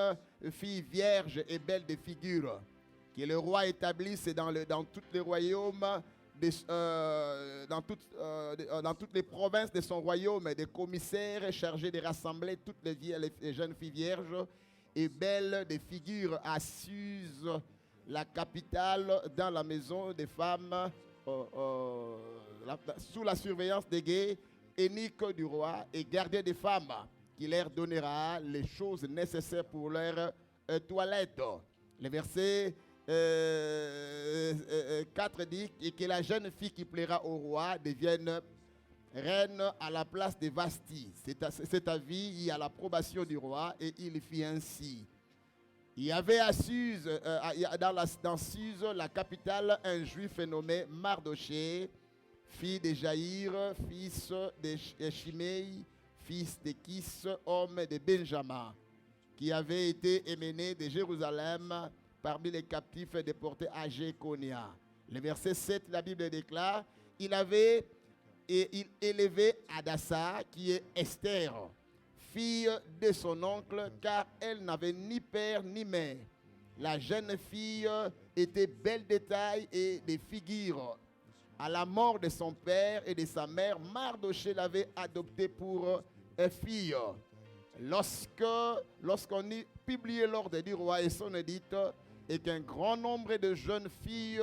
filles vierges et belles de figure, que le roi établisse dans tous les royaumes, dans toutes les provinces de son royaume, des commissaires chargés de rassembler toutes les jeunes filles vierges et belles de figure à Suse, la capitale, dans la maison des femmes, sous la surveillance des guets uniques du roi, et garder des femmes qui leur donnera les choses nécessaires pour leur toilette. Le verset 4 dit et que la jeune fille qui plaira au roi devienne reine à la place de Vasti. Cet avis à l'approbation du roi, et il fit ainsi. Il y avait à Suse, dans Suse, la capitale, un juif nommé Mardoché, fils de Jaïr, fils de Shimei, fils de Kis, homme de Benjamin, qui avait été émené de Jérusalem parmi les captifs déportés à Jéconia. Le verset 7, la Bible déclare, il élevait Hadassa, qui est Esther, fille de son oncle, car elle n'avait ni père ni mère. La jeune fille était belle de taille et de figure. À la mort de son père et de sa mère, Mardochée l'avait adoptée pour fille. Lorsqu'on eut publié l'ordre du roi et son édite, et qu'un grand nombre de jeunes filles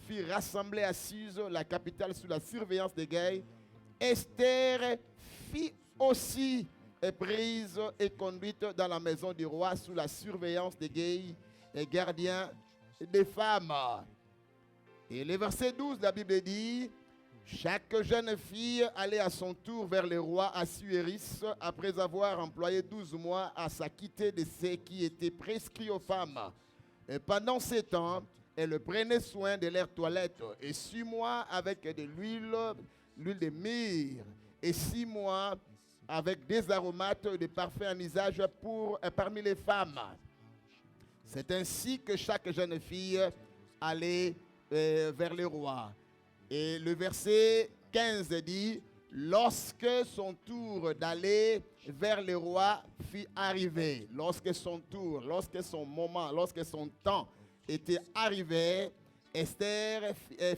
furent rassemblées à Suse, la capitale, sous la surveillance des guerres, Esther fit aussi prise et conduite dans la maison du roi sous la surveillance des guerres et gardiens des femmes. Et le verset 12, la Bible dit, chaque jeune fille allait à son tour vers le roi Assuérus après avoir employé 12 mois à s'acquitter de ce qui était prescrit aux femmes. Et pendant ces temps, elle prenait soin de leur toilette. Et 6 mois avec de l'huile de myrrhe. Et 6 mois avec des aromates et des parfums en usage parmi les femmes. C'est ainsi que chaque jeune fille allait vers le roi. Et le verset 15 dit, lorsque son tour d'aller vers le roi fut arrivé, lorsque son temps était arrivé, Esther,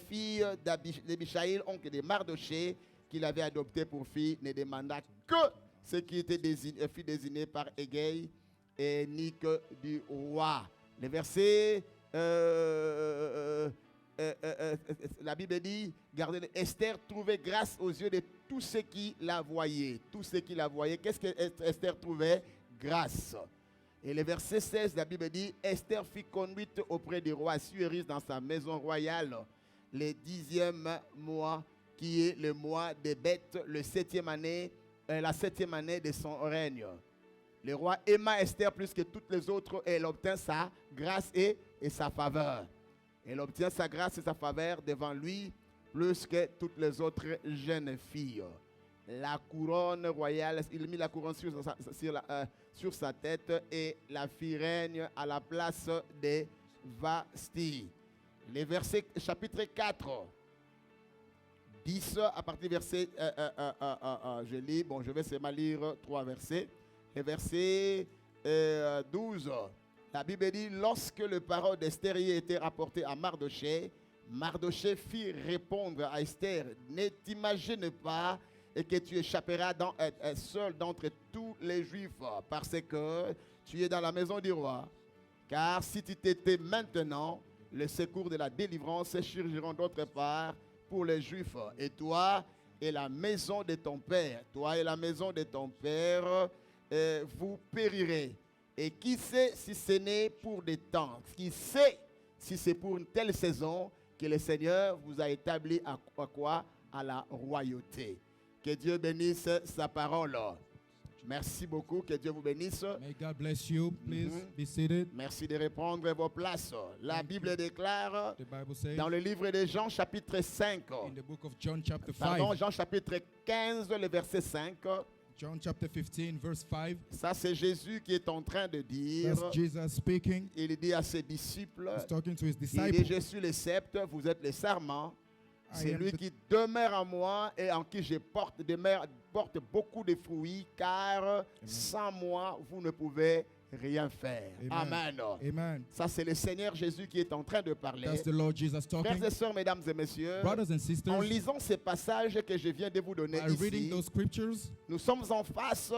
fille d'Abichaïl, oncle de Mardochée, qu'il avait adopté pour fille, ne demanda que ce qui fut désigné par Hegai et ni que du roi. Le verset... la Bible dit, gardez, Esther trouvait grâce aux yeux de tous ceux qui la voyaient. Tous ceux qui la voyaient. Qu'est-ce que Esther trouvait? Grâce. Et le verset 16, la Bible dit, Esther fut conduite auprès du roi Assuérus dans sa maison royale le 10e mois, qui est le mois des bêtes, la 7e année de son règne. Le roi aima Esther plus que toutes les autres et elle obtint sa grâce et sa faveur. Elle obtient sa grâce et sa faveur devant lui plus que toutes les autres jeunes filles. La couronne royale, il mit la couronne sur sa tête et la fit règne à la place de Vasti. Les versets, chapitre 4, 10, à partir du verset, je lis, je vais seulement lire 3 versets. Le verset 12. La Bible dit, lorsque le parole d'Esther était rapporté à Mardochée, Mardochée fit répondre à Esther, ne t'imagine pas que tu échapperas seul d'entre tous les Juifs, parce que tu es dans la maison du roi. Car si tu t'étais maintenant, le secours de la délivrance surgiront d'autre part pour les Juifs. Et toi et la maison de ton père, vous périrez. Et qui sait si ce n'est pour des temps, qui sait si c'est pour une telle saison que le Seigneur vous a établi à quoi? À la royauté. Que Dieu bénisse sa parole. Merci beaucoup, que Dieu vous bénisse. May God bless you. Please be seated. Merci de reprendre vos places. La Bible déclare The Bible says dans le livre de Jean chapitre 5, in the book of John chapter 5, pardon, Jean chapitre 15, le verset 5, John chapter 15 verse 5, ça c'est Jésus qui est en train de dire, that's Jesus speaking. il dit à ses disciples, He's talking to his il dit, disciples. je suis le sceptre, vous êtes les sarments, c'est I am lui the- qui demeure en moi et en qui je porte beaucoup de fruits, car sans moi, vous ne pouvez rien faire. Amen. Amen. Amen. Ça, c'est le Seigneur Jésus qui est en train de parler. That's the Lord Jesus Frères talking. et sœurs, mesdames et messieurs, Brothers and en sisters, lisant ces passages que je viens de vous donner by reading ici, those scriptures, nous sommes en face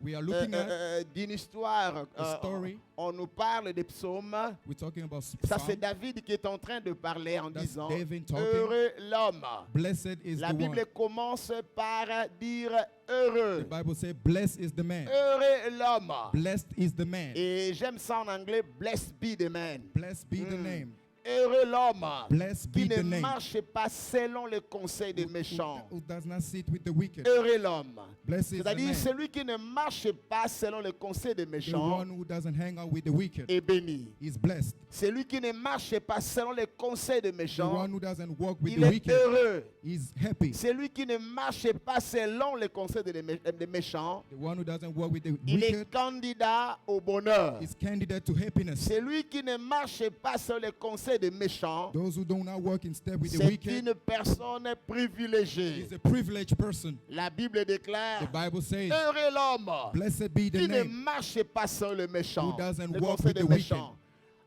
we are looking at d'une histoire. a story. On nous parle des psaumes. We're talking about Ça, c'est Psalm. David qui est en train de parler en That's disant David talking. heureux l'homme. Blessed is La the Bible one. commence par dire The heureux. Bible says, blessed is the man. Heureux l'homme. Blessed is the man. Et j'aime ça en anglais, blessed be the man. Blessed be the name. Heureux l'homme Blessed qui be the ne name. marche pas selon les conseils des méchants. Who does not sit with the wicked. Heureux l'homme. Blessed is the C'est-à-dire man. celui qui ne marche pas selon les conseils des The méchants one who doesn't hang out with the wicked est béni. is blessed. Celui qui ne marche pas selon les conseils des The méchants, one who doesn't walk with il the est wicked heureux. is happy. Celui qui ne marche pas selon les conseils des méchants, The one who doesn't walk with the il est wicked candidat au bonheur. is candidate to happiness. Celui qui ne marche pas selon les conseils conseil des méchants, Those who do not work in step with the c'est wicked une personne privilégiée. is a privileged person. La Bible déclare, The Bible says, heureux l'homme blessed be the qui ne name. marche pas sans le méchant. Who doesn't Le walk conseil with des the méchants.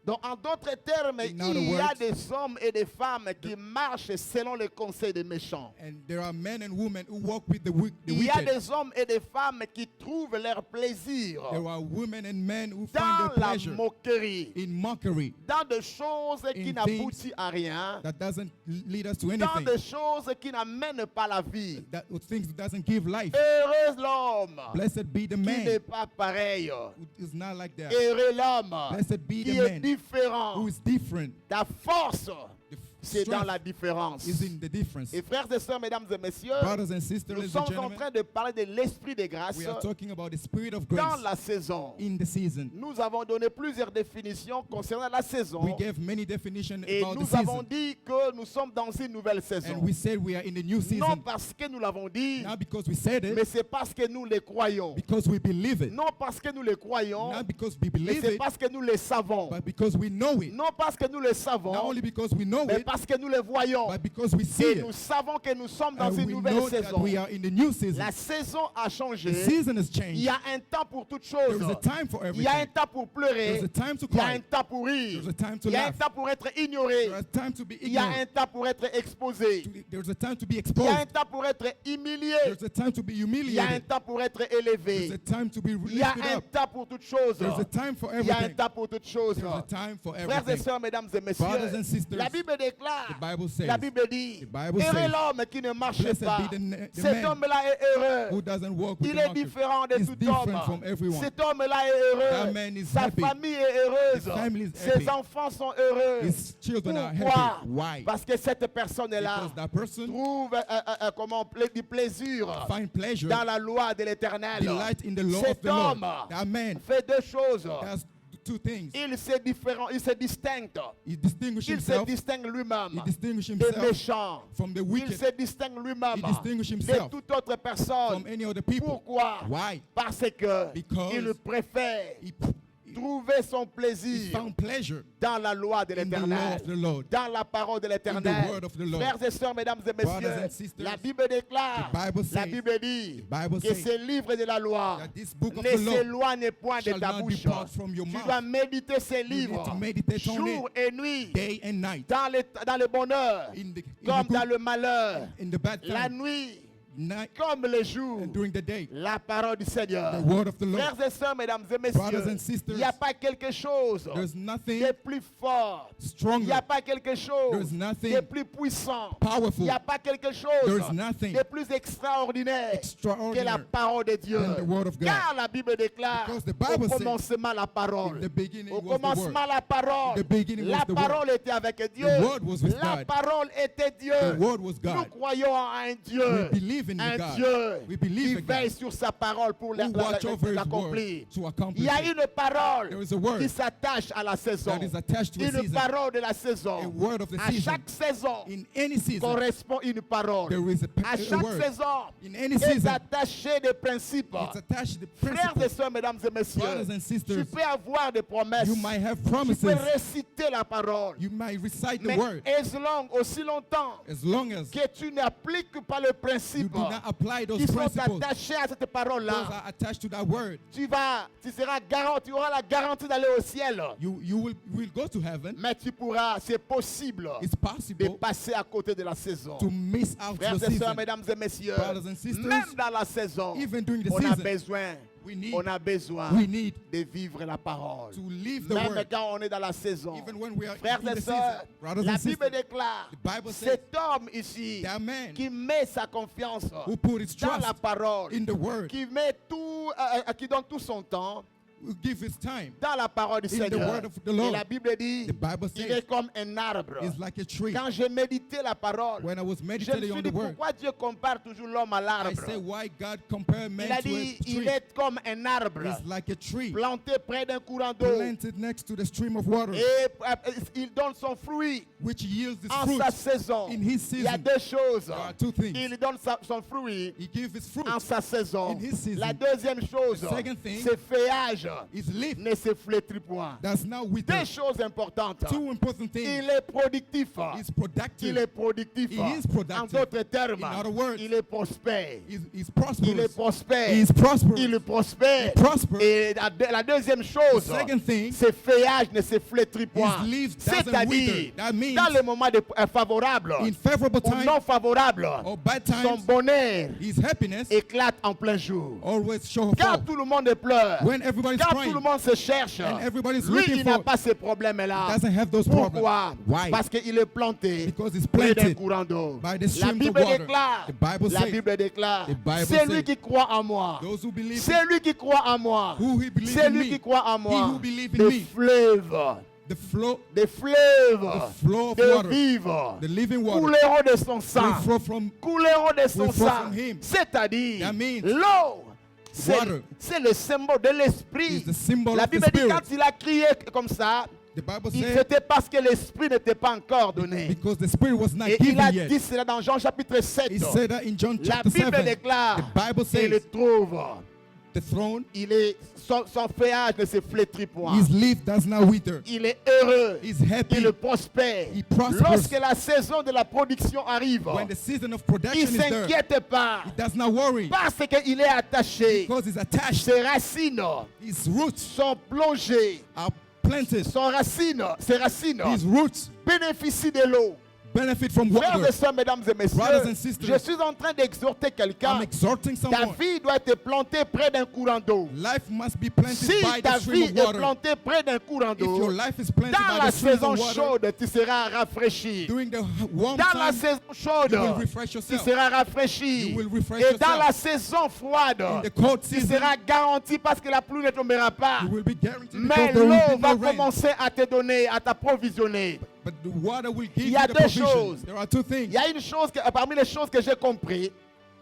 Donc, en d'autres termes, In other il y a words, des hommes et des femmes qui marchent selon le conseil des méchants. And there are men and women who walk with the Il y a wicked. des hommes et des femmes qui trouvent leur plaisir There are women and men who dans find their la pleasure moquerie, in mockery dans des choses qui In n'aboutissent à rien, that doesn't lead us to dans anything, des choses qui n'amènent pas la vie. that things that doesn't give life. Heureux l'homme Blessed be the qui n'est man pas pareil. who is not like that. Heureux l'homme Blessed be qui the est man différent. who is different. Ta force, The c'est dans strength la différence. is in the difference. Et frères et sœurs, mesdames et messieurs, Brothers and sisters, nous ladies and sommes en gentlemen, train de parler de l'esprit de grâce we are talking about the spirit of dans grace la saison. in the season. Nous avons donné plusieurs définitions concernant la saison. We gave many definitions Et about the nous avons season. dit que nous sommes dans une nouvelle saison. And we said we are in the new Non season. parce que nous l'avons dit, Not because we said mais it, c'est parce que nous le croyons. because we believe it. Non parce que nous le croyons, Not because we mais believe c'est it, parce que nous le savons. but because we know it. Non parce que nous le Not savons, only because we know mais it, parce que nous le voyons. but because we see Et it. nous savons que nous sommes dans And une we nouvelle know that saison. we are in the new season. La saison a changé. The season has Il changed. y a un temps pour toutes There choses. is a time for Il y a un everything. temps pour pleurer. There's a time to Il y a un cry. temps pour rire. There's a time to Il y a un laugh. temps pour être ignoré. There's a time to be Il y a un ignorant. temps pour être exposé. There's a time to be Il y a un exposed. temps pour être humilié. There's a time to be Il y a un humiliated. temps pour être There's élevé. a time to be Il y a lifted un up. temps pour toutes choses. There's a time for Il y a un everything. temps pour toutes choses. There's a time for Frères et everything. sœurs, mesdames et Brothers and messieurs, sisters, la Bible déclare, The Bible says, la Bible dit, The Bible heureux says, l'homme qui ne marche blessed pas. be the Cet man homme-là est heureux. who doesn't walk with Il the est mockers. différent de He's tout different homme. from everyone. Cet homme-là est That heureux. man is Sa happy. famille est heureuse. His family is Ses happy. enfants sont heureux. His children are Pourquoi? happy. Why? Parce que cette personne-là Because that person trouve du plaisir find pleasure, dans la loi de l'Éternel. delight in the law of Cet the Lord. homme That man fait deux choses. has two things. Il se distingue. He distinguished Il se himself. distingue lui-même He distinguished des himself méchants. from the Il wicked, se distingue lui-même He distinguished de himself toute autre personne. from any other people. Pourquoi? Why? Parce que Because il préfère He trouver son plaisir found pleasure dans la loi de in the law l'Éternel, of the Lord. dans la parole de In l'Éternel. the word of the Lord. Frères et sœurs, mesdames et Brothers and messieurs, sisters, la Bible déclare, the Bible la says- Bible dit the Bible que says ce livre de la loi that this book of ne the law s'éloigne point de shall ta not bouche. depart from your Tu mouth. dois méditer ces You need livres to meditate on jour et nuit, day and night, dans le bonheur, in the comme dans good, le malheur, in the bad la time, nuit, night, comme le jour. and during the day. La parole du Seigneur. The word of the Lord. Frères et sœurs, mesdames et Brothers messieurs, and sisters, il n'y a pas quelque chose There's nothing de plus fort. Il n'y stronger, a pas quelque chose There's nothing de plus puissant. Il powerful, n'y a pas quelque chose There's nothing de plus extraordinaire que la extraordinary parole de Dieu. than the word of God. Car la Bible déclare Because the au Bible says, commencement la parole. in the beginning Au was the word. commencement la parole. In the beginning La was the word. parole était avec Dieu. The word was with La God. parole était Dieu. The word was Nous God. croyons en un Dieu. We believe in Un God. Dieu We believe qui in veille God. sur sa parole pour Who watch over his l'accomplir. word to Il accomplish y a it. une parole There is a word qui s'attache à la saison. that is attached to a Une season. parole de la saison. A word of the À season. chaque saison In any season, correspond une parole. there is À a chaque word. saison In any est season, attaché des principes. it's attached to the Frères et principle. sœurs, mesdames et messieurs, Brothers and sisters, tu peux avoir des promesses. You might have Tu promises. peux réciter la parole. You might recite the Mais word aussi longtemps as long as que tu n'appliques pas le you principe do not apply those qui sont principles. attachés à cette Those parole-là, are attached to that word. tu seras garanti, tu auras la garantie d'aller au ciel. You will go to heaven. Mais c'est possible It's de possible passer à côté de la saison. to miss out Frères your et sœurs, season. mesdames et messieurs, Brothers and sisters, même dans la saison, Even during the on a season, besoin, we need on need de vivre la parole. to live the Même word. quand on est dans la saison. Even when we are Frères in et the sœurs, season. Brothers la and Bible sisters, déclare, the Bible says cet homme ici that man qui met sa confiance who put his dans trust la parole, in the word qui donne tout son temps will give his time. dans la parole du In the Seigneur. word of the Et Lord. la Bible dit, The Bible il says est comme un arbre. it's like a tree. Quand j'ai médité la parole, When I was je me meditating suis on dit the word, pourquoi Dieu compare toujours l'homme à I l'arbre. say why God compared Il man a to dit, a il tree. est comme un arbre It's like a tree planté près d'un courant d'eau planted next to the stream of water, et il donne son fruit which yields its en fruit sa saison. in his Il y a season. deux choses. There are two things. Il donne son fruit He gives his fruit en sa saison. in his season. La deuxième chose, The second thing, c'est feuillage. His leaf ne se flétrit point. does not wither. Deux choses importantes. Two important things. Il est productif. He's productive. Il est productif. He is productive. En d'autres termes, In other words, il est prospère. He's Il est prosperous. prospère. He is prosperous. Il est prospère. He prospers. Et la deuxième chose, The second thing, ses feuillages ne se flétrissent point. his leaves doesn't C'est-à-dire, wither. That means dans les moments favorables in favorable ou times non favorables, or bad son times, bonheur his happiness éclate en plein jour. always show Quand forth. tout le monde pleure, When everybody's quand crying, tout le monde se cherche, and everybody's lui, looking il n'a for, pas ces problèmes-là. doesn't have those Pourquoi? problems. Why? Parce qu'il est planté Because it's près d'un planted courant d'eau. by the La streams of Bible water. déclare, The Bible la says, Bible déclare, The Bible c'est lui says, qui croit en moi. those who believe C'est lui qui croit en moi. who he believes C'est in lui me, qui croit en he moi. who believes in Des me, fleuves, the flow, des fleuves the flow of de water, vivre the living water, couleront de son sang. will flow from Couleront de son will flow sang. from him. C'est-à-dire, That means l'eau, water c'est le symbole de l'esprit. is the symbol La of the Bible dit Spirit. quand il a crié comme ça, The Bible says, c'était parce que l'esprit n'était pas encore donné. because the Spirit was not Et il a given dit yet. cela dans Jean chapitre 7. He said that in John La chapter Bible 7. déclare The Bible qu'il says, trouve. the throne, Son feuillage ne se flétrit point. his leaf does not wither. Il est heureux. He's happy. Il prospère. He prospers. Lorsque la saison de la production arrive, When the season of il production ne is there, s'inquiète pas he does not worry parce qu'il est attaché. because he's attached. Ses racines His roots sont plongées. are planted. Ses racines His roots bénéficient de l'eau. benefit from Frères et water. sœurs, mesdames et messieurs, Brothers and sisters, je suis en train d'exhorter quelqu'un. I'm exhorting Ta someone. vie doit être plantée près d'un courant d'eau. Life must be planted Si by ta the stream vie of est water. plantée près d'un courant If your d'eau, life is planted dans by la the stream saison of water, chaude, tu seras rafraîchi. during the warm Dans la time, saison chaude, you will refresh tu yourself. seras rafraîchi. You will refresh Et dans yourself. la saison froide, In the cold tu season, seras garanti parce que la pluie ne tombera pas. you will be guaranteed Mais because there will l'eau be va no rain. commencer à te donner, à t'approvisionner. But the water will give Il y you a the deux provision. choses. There are two Il things. y a une chose parmi les choses que j'ai compris.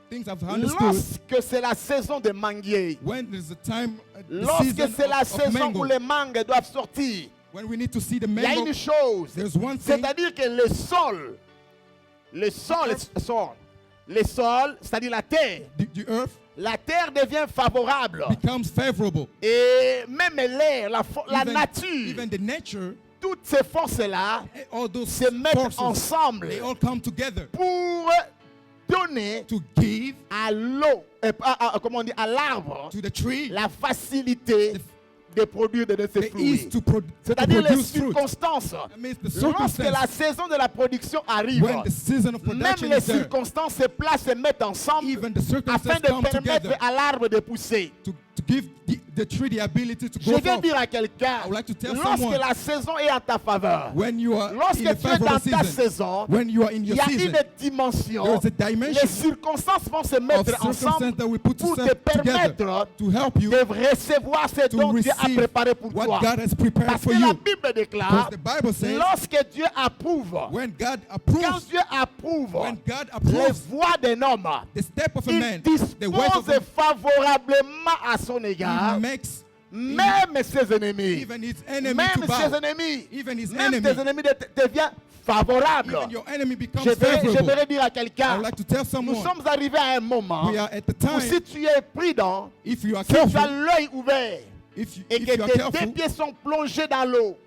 Things I've understood. Lorsque c'est la saison de manguier, When there's a time, the lorsque season c'est la of saison où mango, les mangues doivent sortir, when we need to see the il y a mango, une chose. there's one thing. C'est-à-dire que le sol, c'est-à-dire The earth la terre devient favorable. becomes favorable. Et même l'air, la Even nature, the nature, toutes ces forces-là all those se mettent forces, ensemble they all come together pour donner to give à l'eau, comment on dit, à l'arbre, to the tree la facilité de produire de ses the fruits. ease to C'est-à-dire les produce fruit. circonstances. That means the Lorsque la circumstance, saison de la production arrive, when the season of même production les is there, circonstances se placent, se mettent ensemble even the afin circumstances de come permettre together à l'arbre de pousser. to give the tree the ability to Je go viens forth. dire à quelqu'un, I would like to tell lorsque someone, la saison est en ta faveur, when you are lorsque in a tu es dans favorable ta season, saison, when you are in il your y a season, une dimension, there is a dimension les circonstances vont se of mettre ensemble circumstance that we put pour te together permettre to help you de recevoir ce to dont Dieu a receive préparé pour what toi. God has prepared Parce for que la you. Bible Because déclare, the Bible says, lorsque Dieu approuve, when God quand approves, Dieu approuve when God les approves voies d'un homme, the step of a il man, the way of dispose favorablement à son he égard, makes même ses ennemis. even his enemy Même to ses bow. ennemis. Even his Même enemy. tes ennemis deviennent favorables. Even your enemy becomes Je favorable. voudrais dire à I quelqu'un, would like to tell nous someone, sommes arrivés à un moment we are at the où si time, tu es prudent, if you are si tu as careful, l'œil ouvert if et you que are tes deux careful, pieds sont plongés dans l'eau,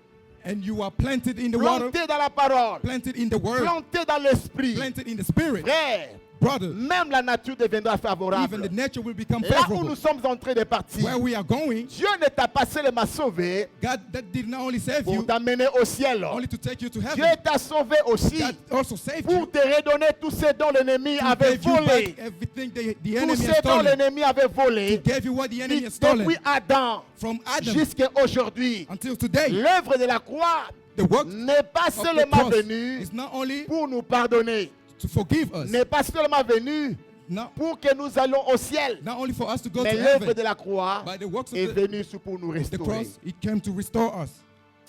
and you are planted in the water, plantés dans la parole, planted in the word, plantés dans l'esprit, planted in the spirit, frère, brother, même la nature deviendra even favorable. the nature will become Là où favorable. nous sommes en train de partir, Where we are going, Dieu ne t'a pas seulement sauvé God that did not only save pour you, t'amener au ciel. only to take you to Dieu heaven, t'a sauvé aussi God also saved pour you te redonner tout ce dont l'ennemi to avait give you volé. back everything the Tout enemy ce has dont stolen. l'ennemi avait volé He gave you what the enemy has stolen depuis Adam from Adam jusqu'à aujourd'hui. until today. L'œuvre de la croix The work n'est pas of the seulement cross venue is not only pour nous pardonner, to forgive us, n'est pas seulement venue not, pour que nous allions au ciel, not only for us to go mais to l'œuvre heaven, de la croix by the works of est the venue pour nous cross, restaurer. it came to restore us.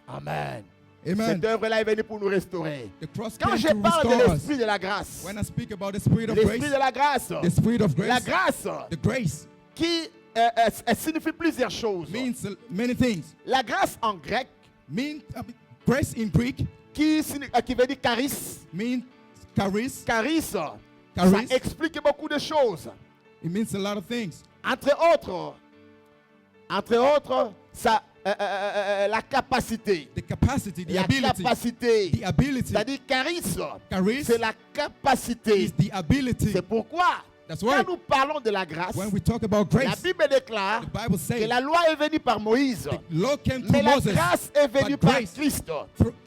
Amen. Amen. Cette œuvre-là est venue pour nous restaurer. The cross Quand came je to parle de restore us. l'esprit de la grâce, When I speak about the spirit of l'esprit grace, de la grâce, the spirit of la grace, grâce the grace qui elle signifie plusieurs choses. means many things. La grâce en grec, Grace in Greek qui veut dire charis, means charis. charis, ça Charis. explique beaucoup de choses. It means a lot of things. Entre autres, Entre autres, la capacité. The capacity, the La ability. capacité. The ability. C'est-à-dire charisme. Charis C'est la capacité. is the ability. C'est pourquoi, That's quand why nous parlons de la grâce, when we talk about la grace, Bible déclare the Bible que says la loi est venue par Moïse. the law came through Mais la Moses, grâce est venue but par grace Christ.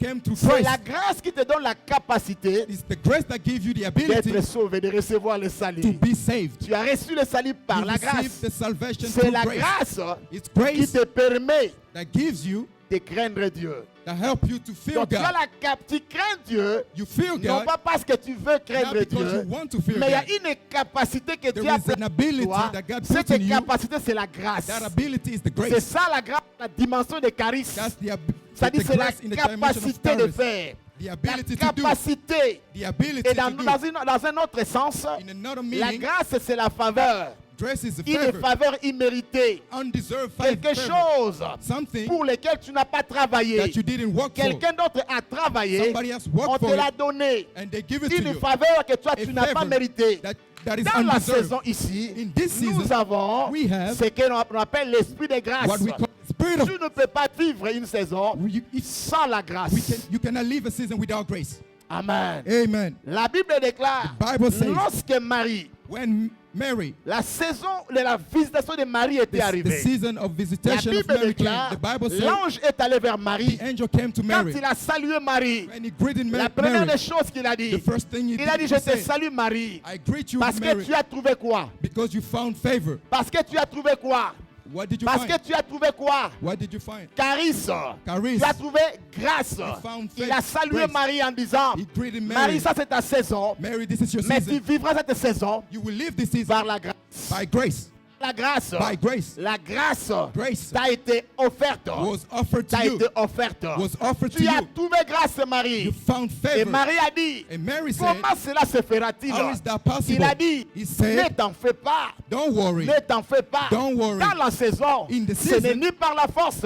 came through C'est Christ. la grâce qui te donne la capacité It's the grace that gives you the ability d'être sauvé, de recevoir le to salut. be saved. Tu as reçu le salut par You la receive grâce. the salvation C'est through la grace. grâce It's qui grace te permet that gives you, de craindre Dieu. that help you to feel Donc tu as God. tu crains Dieu, You feel non God, pas parce que tu veux not craindre because Dieu, you want to feel mais il y a God. une capacité que There Dieu a is an ability toi. that God put Cette in you. capacité, c'est la grâce. That ability is the C'est grace. ça la grâce, la dimension de charisme. That's the C'est-à-dire c'est la grace in the dimension of capacité de charis. faire. The La ability to do. capacité. The ability Et to do. dans un autre sens, In another la meaning, grâce, c'est la faveur. grace is a Une favor. faveur imméritée. Undeserved Quelque favor. chose Something pour lequel tu n'as pas travaillé. that you didn't work for. Quelqu'un d'autre a travaillé. Somebody else On worked te for l'a it donné. and they give it to Une you. faveur que toi, A tu n'as pas favor méritée. that is Dans la undeserved. saison ici, In this nous season, avons we have ce qu'on appelle l'esprit de grâce. what we call spirit of Tu ne peux pas vivre une saison if sans la grâce. you cannot live a season without grace. Amen. Amen. La Bible déclare, The Bible says- lorsque Marie, When Mary, la saison de la visitation de Marie était the arrivée, season of la visitation of Bible Mary came, déclare, the Bible says l'ange est allé vers Marie. the angel came to Quand Mary. il a salué Marie, When he greeted la Mary, première des choses qu'il a dit, the first thing he il a dit, did, je he te said, salue Marie, I greet you, parce que Mary, tu as trouvé quoi? because you found favor. Parce que tu as trouvé quoi? What did you Parce que find? tu as trouvé quoi? What did you find? Charisme. Charis. Tu as trouvé grâce. found Il faith, a salué grace. Marie en disant, He greeted Marie, Mary. ça c'est ta saison, Mary, this is your mais tu season. vivras cette saison You will live this season par la grâce. by grace. La grâce. By grace. La grâce Grace t'a été offerte. was offered to T'a you. été offerte. Was offered to Tu as you. trouvé grâce, Marie. You found Et favor. Marie a dit, And Mary said, comment cela se fera-t-il? how is that possible? Il a dit, He said, ne t'en fais pas. don't worry. Ne t'en fais pas. Don't worry. Dans la saison, In the ce n'est season, ni par la force,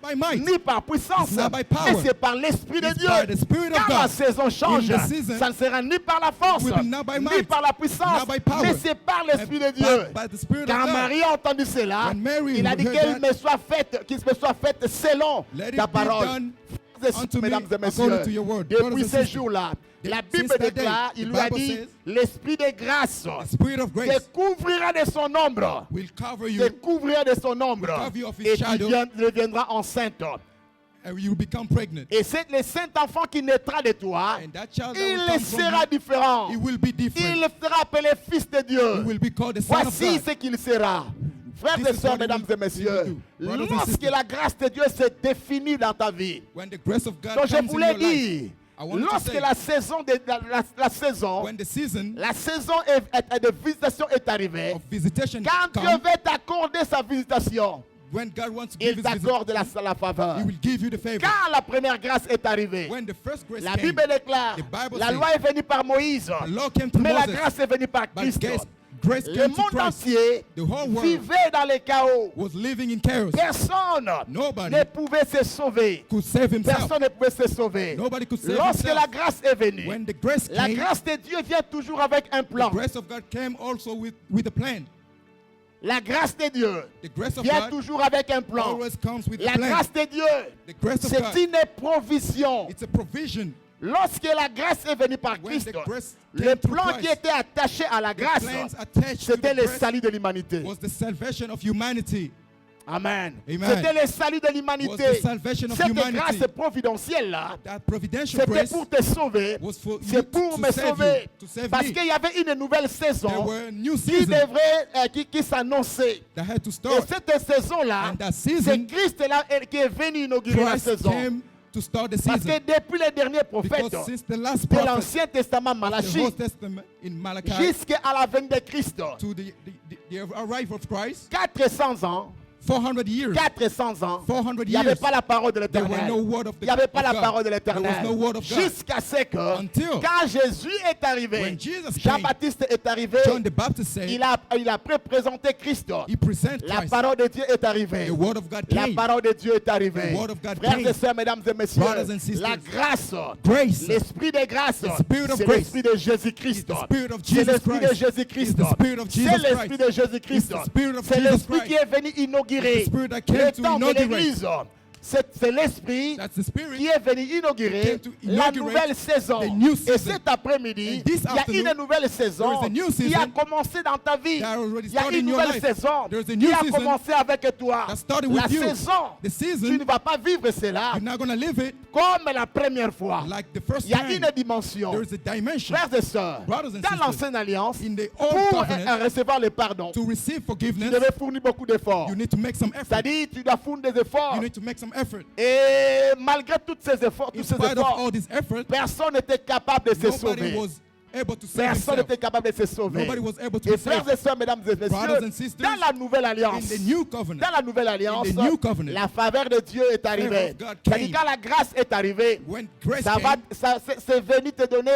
By might. ni par puissance, It's not by power. mais c'est par l'Esprit de It's Dieu. by the Spirit of Quand la God. saison change, In the season, ça ne sera ni par la force, will be not by ni might, par la puissance, not by power, mais c'est par l'Esprit de and Dieu. by the Spirit of Quand God. Marie a entendu cela, When Mary il a dit heard qu'il that, me soit faite selon Let it ta be parole. done Frères et unto me mesdames et according to messieurs, your word. depuis Brothers and ces sisters, jours-là, la since Bible that day, déclare, il the lui a Bible dit, says, l'Esprit de grâce The Spirit of te grace couvrira de son ombre. will cover Te you couvrira de son ombre. cover you of his Et tu shadow. deviendras enceinte. and you will become pregnant. Et c'est le Saint-Enfant qui naîtra de toi. And that child that will Il come from sera you, différent. he will be different. Il sera appelé Fils de He Dieu. will be called the Son of Voici God. ce qu'il sera. Frères This et is sœurs, what he mesdames will- et messieurs, he will do. Brothers and lorsque sisters. la grâce de Dieu se définit dans ta vie, When the grace of God donc je comes in voulais your life, dire, I wanted to lorsque say, la saison when the season la saison de visitation est arrivée, of visitation quand Dieu comes, veut t'accorder sa visitation, when God wants to give il his t'accorde visitation, la faveur. he will give you the favor. Quand la première grâce est arrivée, When the first grace la came, Bible déclare, the Bible la says, loi est venue par Moïse, the law came through mais la Moses, grâce est venue par but Christ. grace Le came to monde Christ. entier The whole world vivait dans le chaos. was living in chaos. Personne Nobody ne pouvait se sauver. could save himself. Personne ne pouvait se sauver. Nobody could save Lorsque himself. la grâce est venue, When the grace la came, grâce de Dieu vient toujours avec un the plan. grace of God came also with a plan. La grâce de Dieu The grace of vient God toujours avec un plan. always comes with La a plan. grâce de Dieu, The grace of c'est God, une provision. it's a provision. Lorsque la grâce est venue par When Christ, the grace le came through plan qui Christ, était attaché à la the grâce, plans attached to c'était the le grace salut de l'humanité. was the salvation of humanity. Amen. Amen. C'était le salut de Was l'humanité. the salvation of Cette humanity. grâce providentielle-là, That providential c'était grace pour te sauver. was for you C'est pour to me save sauver. you, to save Parce me. qu'il y avait une nouvelle There saison were new qui seasons devrait, qui s'annonçait. that had to Et start. cette saison-là, And that c'est season, Christ-là qui est venu inaugurer la Christ saison. came to start the Parce que season. depuis les derniers prophètes Because since the last de prophet, l'Ancien Testament, the Malachie, Old Testament in Malachi, jusqu'à la venue de Christ, to the arrival of Christ, 400 ans, 400 years, 400 ans, 400 il n'y avait years, pas la parole de there were l'Éternel. no word of Il n'y avait pas la God. parole de There was l'Éternel. no word of God. Jusqu'à ce que, Until quand Jésus est arrivé, when Jesus came, Jean-Baptiste est arrivé, John the Baptist said, il a présenté Christ. he presented La Christ. parole de Dieu est arrivée. The word of God La came. parole de Dieu est arrivée. The word of God Frères et came. sœurs, mesdames et messieurs, Brothers and sisters, la grâce, Grace, l'esprit de grâce, The Spirit of c'est grace l'esprit de Jésus-Christ. is the Spirit of C'est Jesus l'esprit de Christ. Jésus-Christ. Is the Spirit of C'est Jesus l'esprit Christ. de Jésus-Christ. Is the Spirit of C'est Jesus l'esprit Christ. qui est venu inaugurer inaugurer It's the spirit that le came to temps de inaugurate. l'Église. C'est l'Esprit That's the spirit. qui est venu inaugurer Came to la inaugurate nouvelle saison. the new Et season. cet après-midi, And this il y a afternoon, une nouvelle saison there is a new qui a season commencé dans ta vie. that already Il y a started une in your nouvelle life. saison There is a qui new a season commencé avec toi. that started La with you. saison, The tu season, ne vas pas vivre cela you're not going to live it comme la première fois. like the first Il y a time. une dimension. There is a dimension Frères et sœurs, Brothers and dans sisters, l'ancienne alliance, in the old pour covenant, recevoir le pardon, to receive tu forgiveness, devais fournir beaucoup d'efforts. you need to make some effort. C'est-à-dire, tu dois fournir des efforts. You need to make some effort. Et malgré tous ces efforts, In spite of all this effort, personne n'était capable de se nobody sauver. was able to save Personne himself. n'était capable de se sauver. Nobody was able to Et be saved. frères et sœurs, mesdames et Brothers and messieurs, sisters, dans la nouvelle alliance, In the new covenant, dans la nouvelle alliance, in the new covenant, la faveur de Dieu est arrivée. of God C'est-à-dire, came. quand la grâce est arrivée, when grace ça va, came, c'est venu te donner,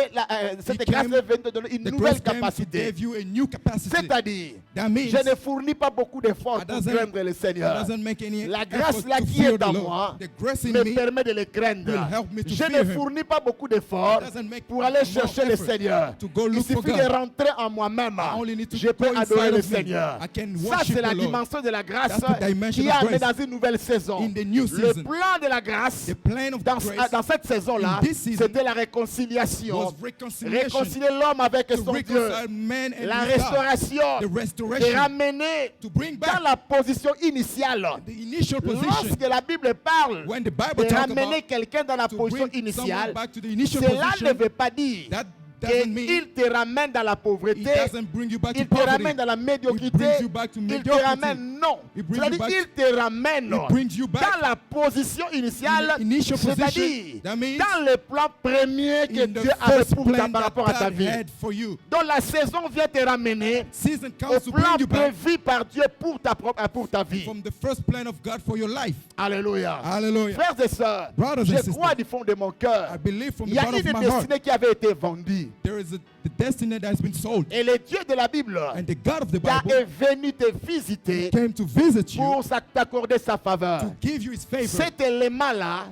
cette He grâce came, est venue te donner une the nouvelle grace came to capacité. give you a new capacity. C'est-à-dire, That means je ne fournis pas beaucoup d'efforts That pour doesn't- craindre le Seigneur. That doesn't make any La effort grâce là to qui fear est the en Lord. moi The grace in me me permet de le craindre. will help me to Je fear ne him. fournis pas beaucoup d'efforts It doesn't make pour aller more chercher le effort Seigneur. to go Il look for suffit God. de rentrer en moi-même. I only need to Je go peux inside adorer le of me. Seigneur. I can Ça, worship c'est la the Lord. dimension de la grâce That's the dimension qui of a amené grace. dans une nouvelle saison. In the new Le season. plan de la grâce The plan of dans, grace dans cette saison-là, in this season c'était la réconciliation. was reconciliation. Réconcilier l'homme avec To son Dieu. reconcile man and La with God. restauration. The Et restoration. ramener To bring dans back la position initiale. the initial position. Lorsque la Bible parle When the Bible de talks ramener about quelqu'un dans la to position bring initiale, someone back to the initial cela ne position, veut pas dire that doesn't mean qu'il te ramène dans la it pauvreté, doesn't bring you back to il te poverty. ramène dans la It médiocrité, brings you back to il te mediocrity. ramène, non. It brings C'est-à-dire you back- il te ramène It brings you back dans la position initiale, in the initial c'est-à-dire position. That means dans le plan premier que in Dieu the avait first pour toi plan par that rapport à ta God vie. had for you. Donc la saison vient te ramener Season au comes to plan bring you back prévu par Dieu pour ta vie. from the first plan of God for your life. Alléluia. Hallelujah. Frères et sœurs, Brothers and je sisters, crois du fond de mon cœur, I believe from il the y a bottom une of my heart destinée qui avait été vendue. there is the destiny that has been sold. Et le Dieu de la Bible And the God of the qui Bible est venu te visiter came to visit you pour t'accorder sa faveur. to give you his favor. Cet élément-là,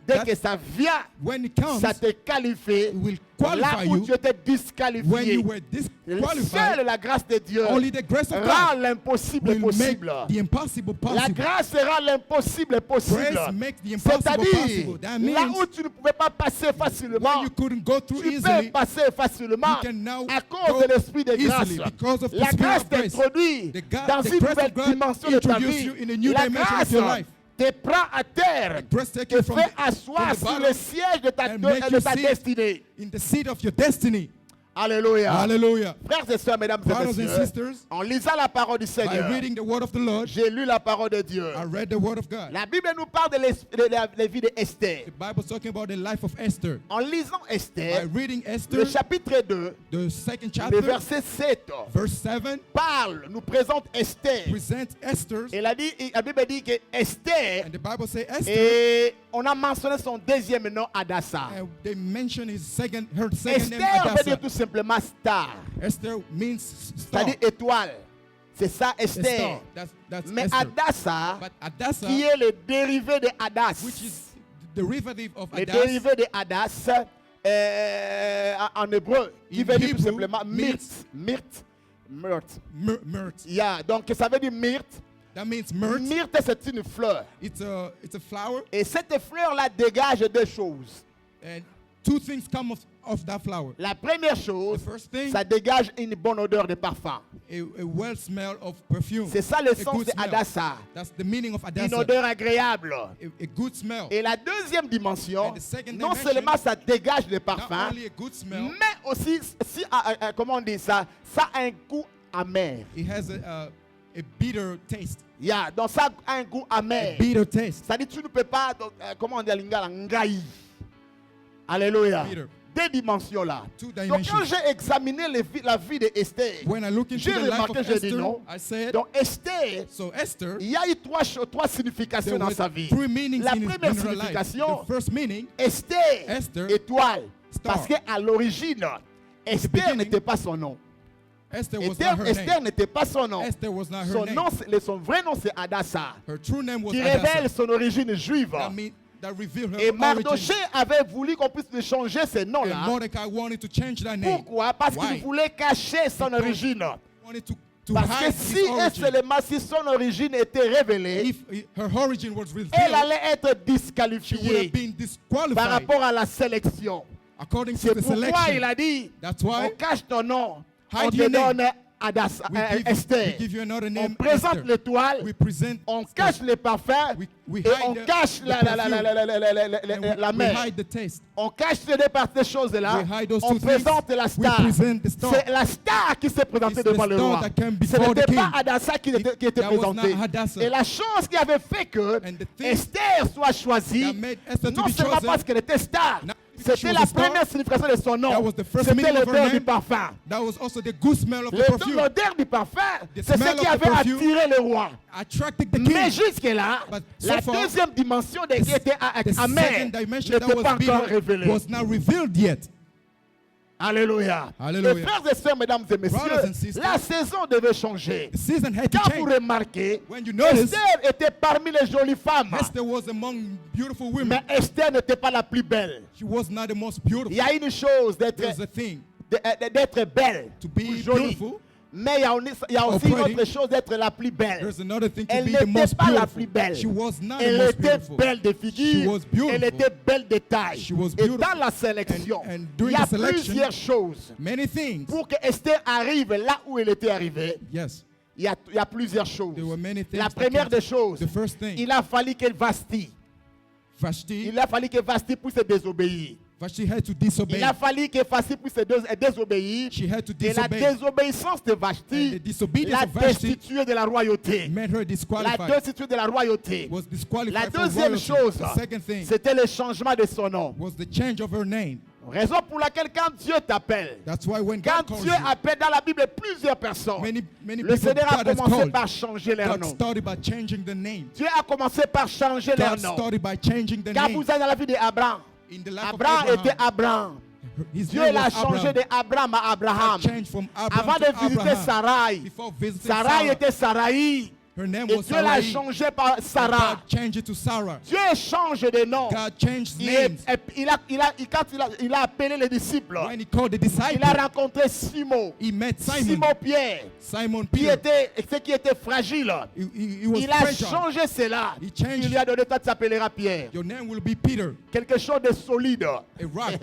dès That- que ça vient, When it comes, ça te qualifie. it will Là qualify où you. tu étais When disqualifié, you were disqualified, seule la grâce de Dieu only the grace of rend God l'impossible will make possible. the impossible La possible. grâce rend l'impossible possible. Grace makes the impossible C'est-à-dire, possible. That là means où tu ne pouvais pas passer facilement, when you couldn't go through tu peux easily, passer facilement you can now à cause go de l'esprit de grâce. easily because of the La spirit grâce of grace. t'introduit The God- dans the une grace nouvelle of God dimension de ta introduce vie. you in a new La dimension grâce of your life. te prend à terre, Grace take te you from fait the asseoir sur bottom le siège de ta, and make de you ta sit destinée. in the seat of your destiny. Alléluia. Hallelujah. Frères et sœurs, mesdames et Brothers and messieurs, sisters, en lisant la parole du by Seigneur, reading the word of the Lord, j'ai lu la parole de Dieu. I read the word of God. La Bible nous parle de la vie d'Esther. The Bible is talking about the life of Esther. En lisant By Esther, reading le Esther, chapitre 2, the second le chapter, verset 7, verse 7, nous présente Esther. presents Esther. Et la Bible dit que Esther, And the Bible says Esther, et on a mentionné son deuxième nom, Hadassah. and they mention her second name, Esther veut dire Hadassah. tout simplement star, Esther means star. c'est-à-dire étoile. C'est ça A star. Esther. That's Mais Esther. Hadassah, But Hadassah, qui est le dérivé de Hadas, which is the derivative of le Hadas, dérivé de Hadas, en hébreu, qui In veut dire tout Hebrew, simplement means- myrte. myrte. Yeah, donc ça veut dire myrte. That means myrte. Myrte, c'est une fleur. It's a flower, Et cette fleur-là dégage deux choses. and two things come of that flower. La première chose, The first thing, ça dégage une bonne odeur de parfum. a well smell of perfume. C'est ça le A sens good de smell. Hadassah. That's the meaning of Une Hadassah. odeur agréable. A good smell. Et la deuxième dimension, And the second non dimension, seulement ça dégage le Not parfum, only a good smell, mais aussi, comment on dit ça, ça a un goût amer. it has a bitter taste. Yeah, donc ça a un goût amer. A bitter taste. C'est-à-dire tu ne peux pas, donc, comment on dit à lingala, ngai. Alléluia. Bitter. Deux dimensions là. Two Donc dimensions. quand j'ai examiné la vie de Esther, When I look into j'ai the life remarqué, of j'ai dit Esther, non. I said, Donc Esther, so Esther, il y a eu trois significations there dans were sa vie. three meanings La in première her life. signification, The first meaning, Esther, étoile. star. Parce qu'à l'origine, Esther beginning, n'était pas son nom. Esther was not her Esther name. n'était pas son nom. Esther was not her Son, name. nom, son vrai nom, c'est Hadassah, Her true name was qui révèle Hadassah. son origine juive. That revealed her Et origin. Mardoché avait voulu qu'on puisse lui changer ce And nom-là. Mordecai wanted to change that name. Pourquoi? Parce Why? qu'il voulait cacher son origine. Wanted to Parce que hide si his et origin. seulement si son origine était révélée, If her origin was elle revealed, allait être she would disqualifiée have been par disqualified rapport à la sélection. according to C'est the pourquoi il selection. a dit, That's on why cache ton nom, on hide te your name. donne we Esther. give you another On name, présente Esther. l'étoile, We present on Esther. cache les parfums We et on hide the cache la perfume. And la we mer. hide the taste. On cache ces deux parties, ces choses-là. We hide those On two présente things. la We star. present the star. C'est la star qui s'est présentée It's the devant le star roi. that came Ce before the n'était pas king. Hadassah qui était That was not présentée. Hadassah. Et la chose qui avait fait que And the thing Esther soit choisie, that made Esther to non be seulement chosen, parce qu'elle était star, not because she c'était was la a star, première signification de son nom. that was the first C'était meaning of her l'odeur du name. parfum. That was also the good smell of the perfume. L'odeur du parfum, The c'est smell ce qui of the avait perfume attiré le roi. Attracted the Mais king. jusque-là, But so la far, deuxième dimension qui était The amère second dimension n'était that pas was encore bitter révélée. was not revealed yet. Alléluia. Alléluia. Et frères et sœurs, mesdames et Brothers messieurs, and sisters, la saison devait changer. The season had to Quand vous change. remarquez, When you notice, Esther était parmi les jolies femmes. Esther was among beautiful women. Mais Esther n'était pas la plus belle. She was not the most Il beautiful. y a une chose d'être There's a thing belle, to be ou jolie. beautiful. Mais il y a aussi une pretty. autre chose d'être la plus belle. There's another thing to Elle be the n'était most pas la beautiful. plus belle. She was not the Elle most était beautiful. belle de She figure. was beautiful. Elle était belle de taille. She was Et beautiful. dans la sélection, And il during y a the selection, plusieurs choses. Many things. Pour que Esther arrive là où elle était arrivée, Yes. il y a plusieurs choses. There were many things La that première came des to- choses, The first thing. il a fallu que Vashti, Vashti. il a fallu que Vashti puisse désobéir. Vashti had to disobey. Il a fallu que Vashti puisse désobéir. She had to Et la disobey. désobéissance de And the Vashti disobedience l'a of Vashti destituée de la royauté. made her La disqualified. destituée de la royauté. Was disqualified La for deuxième royalty. chose, The second thing c'était le changement de son nom. was the change of her name. Raison pour laquelle quand Dieu t'appelle, That's why when quand God calls Dieu you, appelle dans la Bible plusieurs personnes, many le people Seigneur a God has commencé called. par changer leur God nom. started by changing the name. Dieu a commencé par changer leur God nom. started by changing the Quand name. vous allez dans la vie d'Abraham, In the life Abraham of était Abraham, Abraham. his Dieu name l'a was changé Abraham. d'Abraham à Abraham. God changed from Abraham Avant de to visiter Abraham. Sarai, Before visiting Sarai Sarah, était Sarai. her name Et was Dieu l'a Sarai. changé par Sarah. God changed it to Sarah. Dieu change de nom. God changed Il, names. quand il a appelé les disciples, When he called the il a disciples, rencontré Simon. he met Simon. Simon Pierre, Simon qui Peter. était fragile. He was Il a fragile. changé cela. He changed. Il lui a donné, toi tu t'appelleras Pierre. Your name will be Peter, Quelque chose de solide. a rock.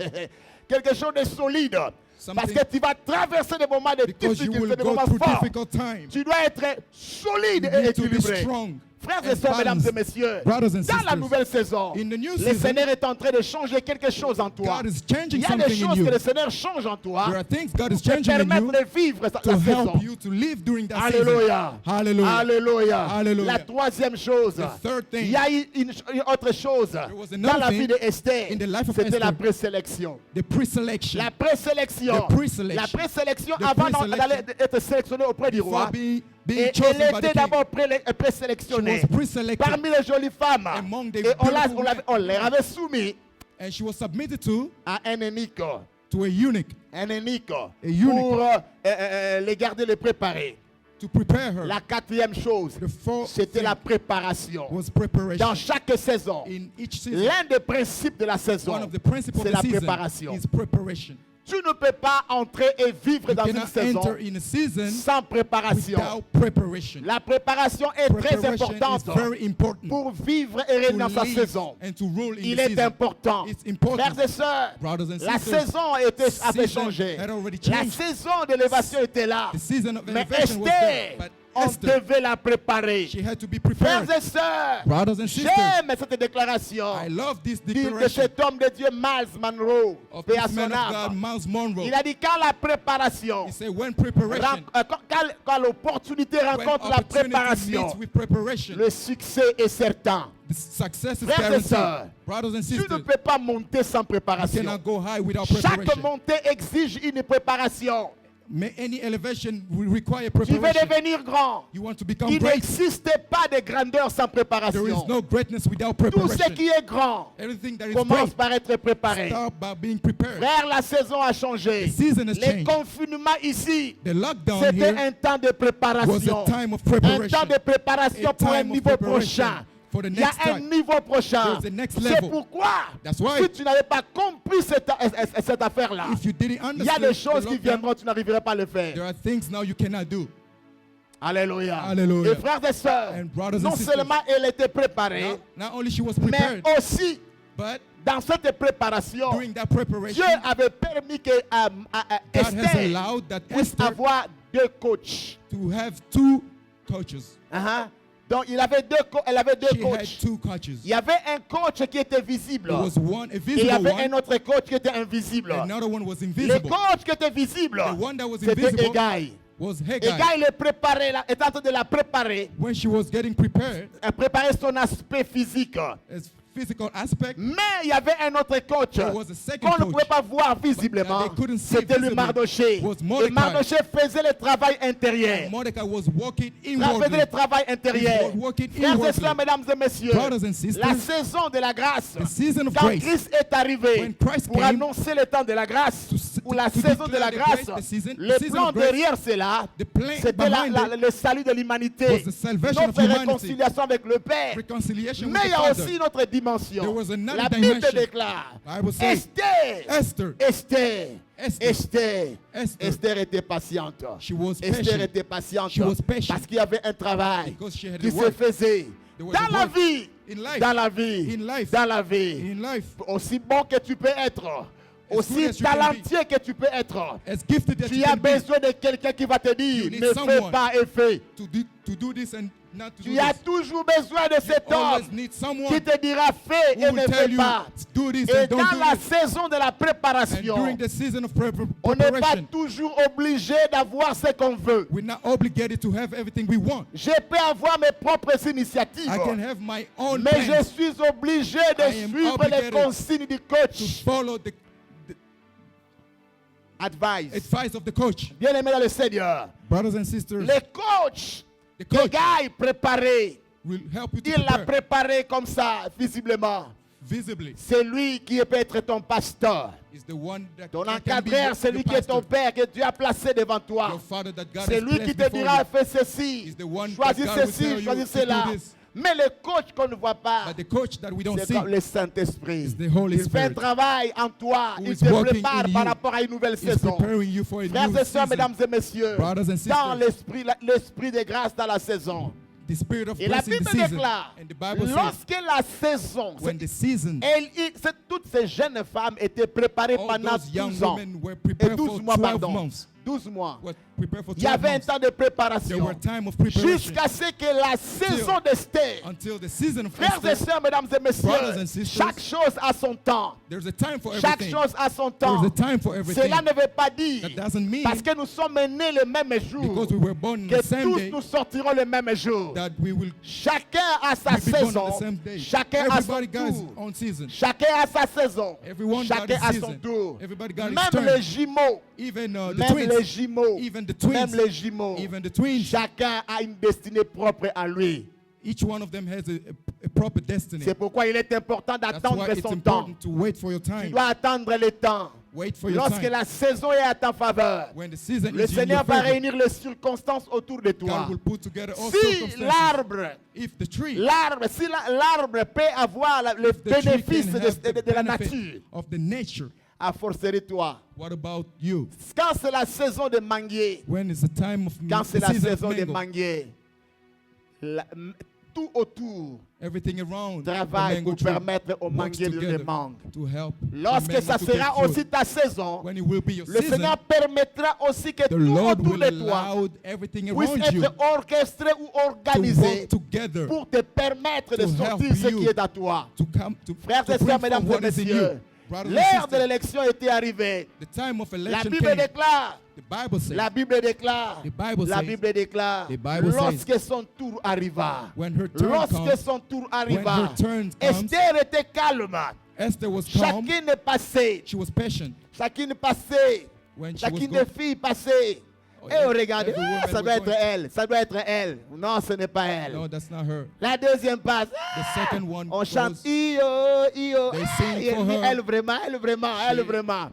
Quelque chose de solide. Parce Something- que tu vas traverser des moments de Because you will difficulté, des go moments through forts. difficult times. Tu dois être solide You et need to be équilibré. strong. Frères et and sœurs, mesdames balanced. et messieurs, Brothers and dans la sisters, nouvelle saison, in the new le season, Seigneur est en train de changer quelque chose en toi. God is Il changing y a des something in choses you. que le Seigneur change en toi There are things God is pour te changing in permettre you de vivre to la saison. help you to live during that season. Alléluia. Hallelujah. Alléluia. Hallelujah. La troisième chose, The third thing. il y a une autre chose was dans another la vie thing d'Esther. in the life of C'était la Esther. présélection. The pre-selection. La présélection. The pre-selection. La présélection The avant pre-selection. d'aller être sélectionné auprès du roi. Before being Et chosen elle by the était king, d'abord she présélectionnée was pre-selected parmi les jolies femmes. among the Et beautiful men. on les avait soumis and she was submitted to à un eunuque. a eunuch Un eunuque. eunuch. Pour les garder, les préparer. to prepare her. La quatrième chose, The fourth c'était thing la préparation. was preparation. Dans chaque saison, In each season, l'un des principes de la one saison, of the principles of c'est the la season préparation. is preparation. Tu ne peux pas entrer et vivre You dans une cannot saison enter in a season sans préparation. without preparation. La préparation est très Preparation importante is very important pour vivre et régner dans to sa live saison. and to rule in Il the est season. important. It's important. Frères et sœurs, Brothers and la sisters, saison avait season changé. had already La changed. saison d'élévation était là. The season of Mais elevation was there. Esther, But on Esther, devait la préparer. she had to be Frères prepared. et sœurs, Brothers and sisters, j'aime cette déclaration I love this de declaration cet homme de Dieu, Miles Monroe, of paix à this son man of God, âme. Miles Monroe. Il a dit quand la préparation, He said, when preparation, quand l'opportunité when rencontre la opportunity préparation, meets with preparation, le succès est certain. the success is Frères et guaranteed. sœurs, Brothers and Tu ne sisters, peux pas monter sans you préparation. cannot go high without Chaque preparation. montée exige une préparation. Any elevation will require Tu veux preparation. devenir grand. You want to become Il great. n'existe pas de grandeur sans There is préparation. no greatness without Tout ce preparation. qui est grand Everything that is commence great par être préparé. start by being prepared. Frère, la saison a changé. The season has Les changed. confinements ici, The lockdown c'était here un temps de was préparation. a time of Un preparation. temps de préparation A pour un time of niveau preparation prochain. for the Il y a next un time. niveau prochain. There's a next C'est level. pourquoi, That's why, si tu n'avais pas compris cette affaire-là, if you didn't il y a des understand choses the qui lockdown, viendront, tu n'arriverais pas à le faire. there are things now you cannot do. Alléluia. Hallelujah. Et frères et sœurs, And brothers and non sisters, seulement elle était préparée, not only she was mais prepared, aussi but dans cette préparation, during that preparation, Dieu avait permis que God has Esther allowed that puisse Esther avoir 2 coachs. to have 2 coaches. Donc elle avait deux She had coachs. 2 coaches. Il y avait un coach qui était visible. There was one, a Et il y visible avait one, un autre coach qui était invisible. another one was Le invisible. coach qui était visible, The one that was c'était invisible Hegai. was Hegai, Haggai. il est préparé, est en train de la préparer, When she was getting prepared, préparer son aspect physique. as physical aspect, Mais il y avait un autre coach there was a second qu'on ne coach pouvait pas voir visiblement. that they couldn't see C'était le visibly. Mardoché. Was Et Mordecai. Mardoché faisait le travail intérieur. Mordecai was walking Il faisait inwardly. le travail intérieur. He was working Frères et inwardly. sœurs, mesdames et messieurs, Brothers and sisters, la saison de la grâce, the season of quand grace, Christ est arrivé when Christ pour came annoncer le temps de la grâce, ou la to saison de la declare the grâce, grace, the season le plan of grace, derrière cela, the plan c'était behind it le salut de l'humanité, was the salvation of notre humanity, réconciliation avec le Père. reconciliation Mais with il y the a Father. aussi une autre dimension. There was another La Bible dimension. déclare, Bible says, Esther, Esther était patiente. She was Esther patient. était patiente She was patient. parce qu'il y avait un travail Because she had qui a se work. faisait There was dans a la work. vie. In life. Dans la vie. In life. Dans la vie. In life. Aussi bon que tu peux être, As aussi good as you can talentueux que tu peux être, as gifted that tu you as can be, besoin de quelqu'un qui va te dire You need ne fais someone pas et fais. to do this and not to do Tu as this. toujours besoin de cet You always homme need qui someone te dira fais who et will ne tell fais you pas. do this Et and don't dans la do this. saison de la And préparation, during the season of on n'est pas preparation, toujours obligé d'avoir ce qu'on veut. we're not obligated to have everything we want. Je peux avoir mes propres initiatives, I can have my own mais je plans suis obligé de I am suivre les obligated consignes du to coach. follow the Advice. advice of the coach. Bien aimé dans le Seigneur, Brothers and sisters, le coach the que coach Guy préparé, will help you to il l'a prepare préparé comme ça, visiblement. visibly. C'est lui qui peut être ton pasteur. Is the one that Ton can be encadreur, c'est lui your qui est ton pastor. père que Dieu a placé devant toi. Your father that God C'est has lui qui placed te before dira you. fais ceci, He's the one choisis that God will tell ceci, you choisis to cela. do this. Mais le coach qu'on ne voit pas, But the coach that we don't c'est see comme le Saint-Esprit. is the Holy Il fait un Spirit travail en toi, who il is te working prépare in par you. rapport à une nouvelle is saison. preparing you for a Frères new et sœurs, season. mesdames et messieurs, Brothers and dans sisters, l'esprit de grâce dans la saison. the spirit of Et la grace in the Bible season. déclare, And the Bible says, lorsque la saison, when the season, toutes ces jeunes femmes étaient préparées all pendant those young 12 ans. women were Et prepared 12 for mois, 12 pardon. months. 12 mois. Were prepared for Il y 12 avait un months. temps de There préparation. were time of preparation Jusqu'à ce que la saison d'Esther, until the season of frères et Esther. sœurs, mesdames et Brothers and messieurs, sisters, chaque chose a son temps. There's a time for Chaque everything. chose a son There's temps. a time for everything. Cela ne veut pas dire, That doesn't mean parce que nous sommes nés le même jour, because we were born on que the same tous day nous sortirons le même jour. that we will Chacun a sa be born on saison. the same day. Chacun a son Everybody got his tour. own season. Chacun a sa saison. Everyone got Chacun his a son season. tour. Everybody got his Même turn. les jumeaux. Even the Même les twins. jumeaux. Even the Même twins. les jumeaux. Even the twins. Chacun a une destinée propre à lui. Each one of them has a proper destiny. C'est pourquoi il est important That's d'attendre why it's son temps. important to wait for your Tu time. dois attendre le temps. Wait for your Lorsque time. la saison est à ta faveur, When the season le is in Seigneur your va favor, réunir les circonstances autour de toi. God will put together all Si circumstances. l'arbre, If the tree, si l'arbre peut avoir le the tree bénéfice can have the de la benefit nature, of the nature, à forcer toi. what about you? Quand c'est la saison de manguier, When is the time of quand c'est the la season of saison de mango? manguier, tout autour Everything around the travaille mango pour tree permettre au works manguier de together mangue. to help the Lorsque mango ça to sera get fruit. aussi ta saison, When it will be your le season, Seigneur permettra aussi que the tout Lord autour will de toi allow everything puisse around you être orchestré ou to organisé work together pour te permettre de to sortir help ce you qui est à toi. to come to, Frères to et bring sœurs, forth mesdames et what is in you. messieurs, Brothers and l'heure de sisters, l'élection était arrivée. the time of La election Bible came. déclare, The Bible says, la Bible déclare, The Bible la says, Bible déclare, The Bible lorsque son tour arriva, when her turn lorsque comes, son tour when arriva, her turn comes, Esther était calme. Esther was calm. Chacune passait, She was patient. chacune passait, When she was chacune going, des filles passait. Oh, Et on regardait, every woman ça was doit être going- elle, ça doit être elle. Non, ce n'est pas elle. no, that's not her. La deuxième passe. The second one On chante goes, Io, Io. They sing Et for dit, her. elle vraiment, elle vraiment, elle She- vraiment. that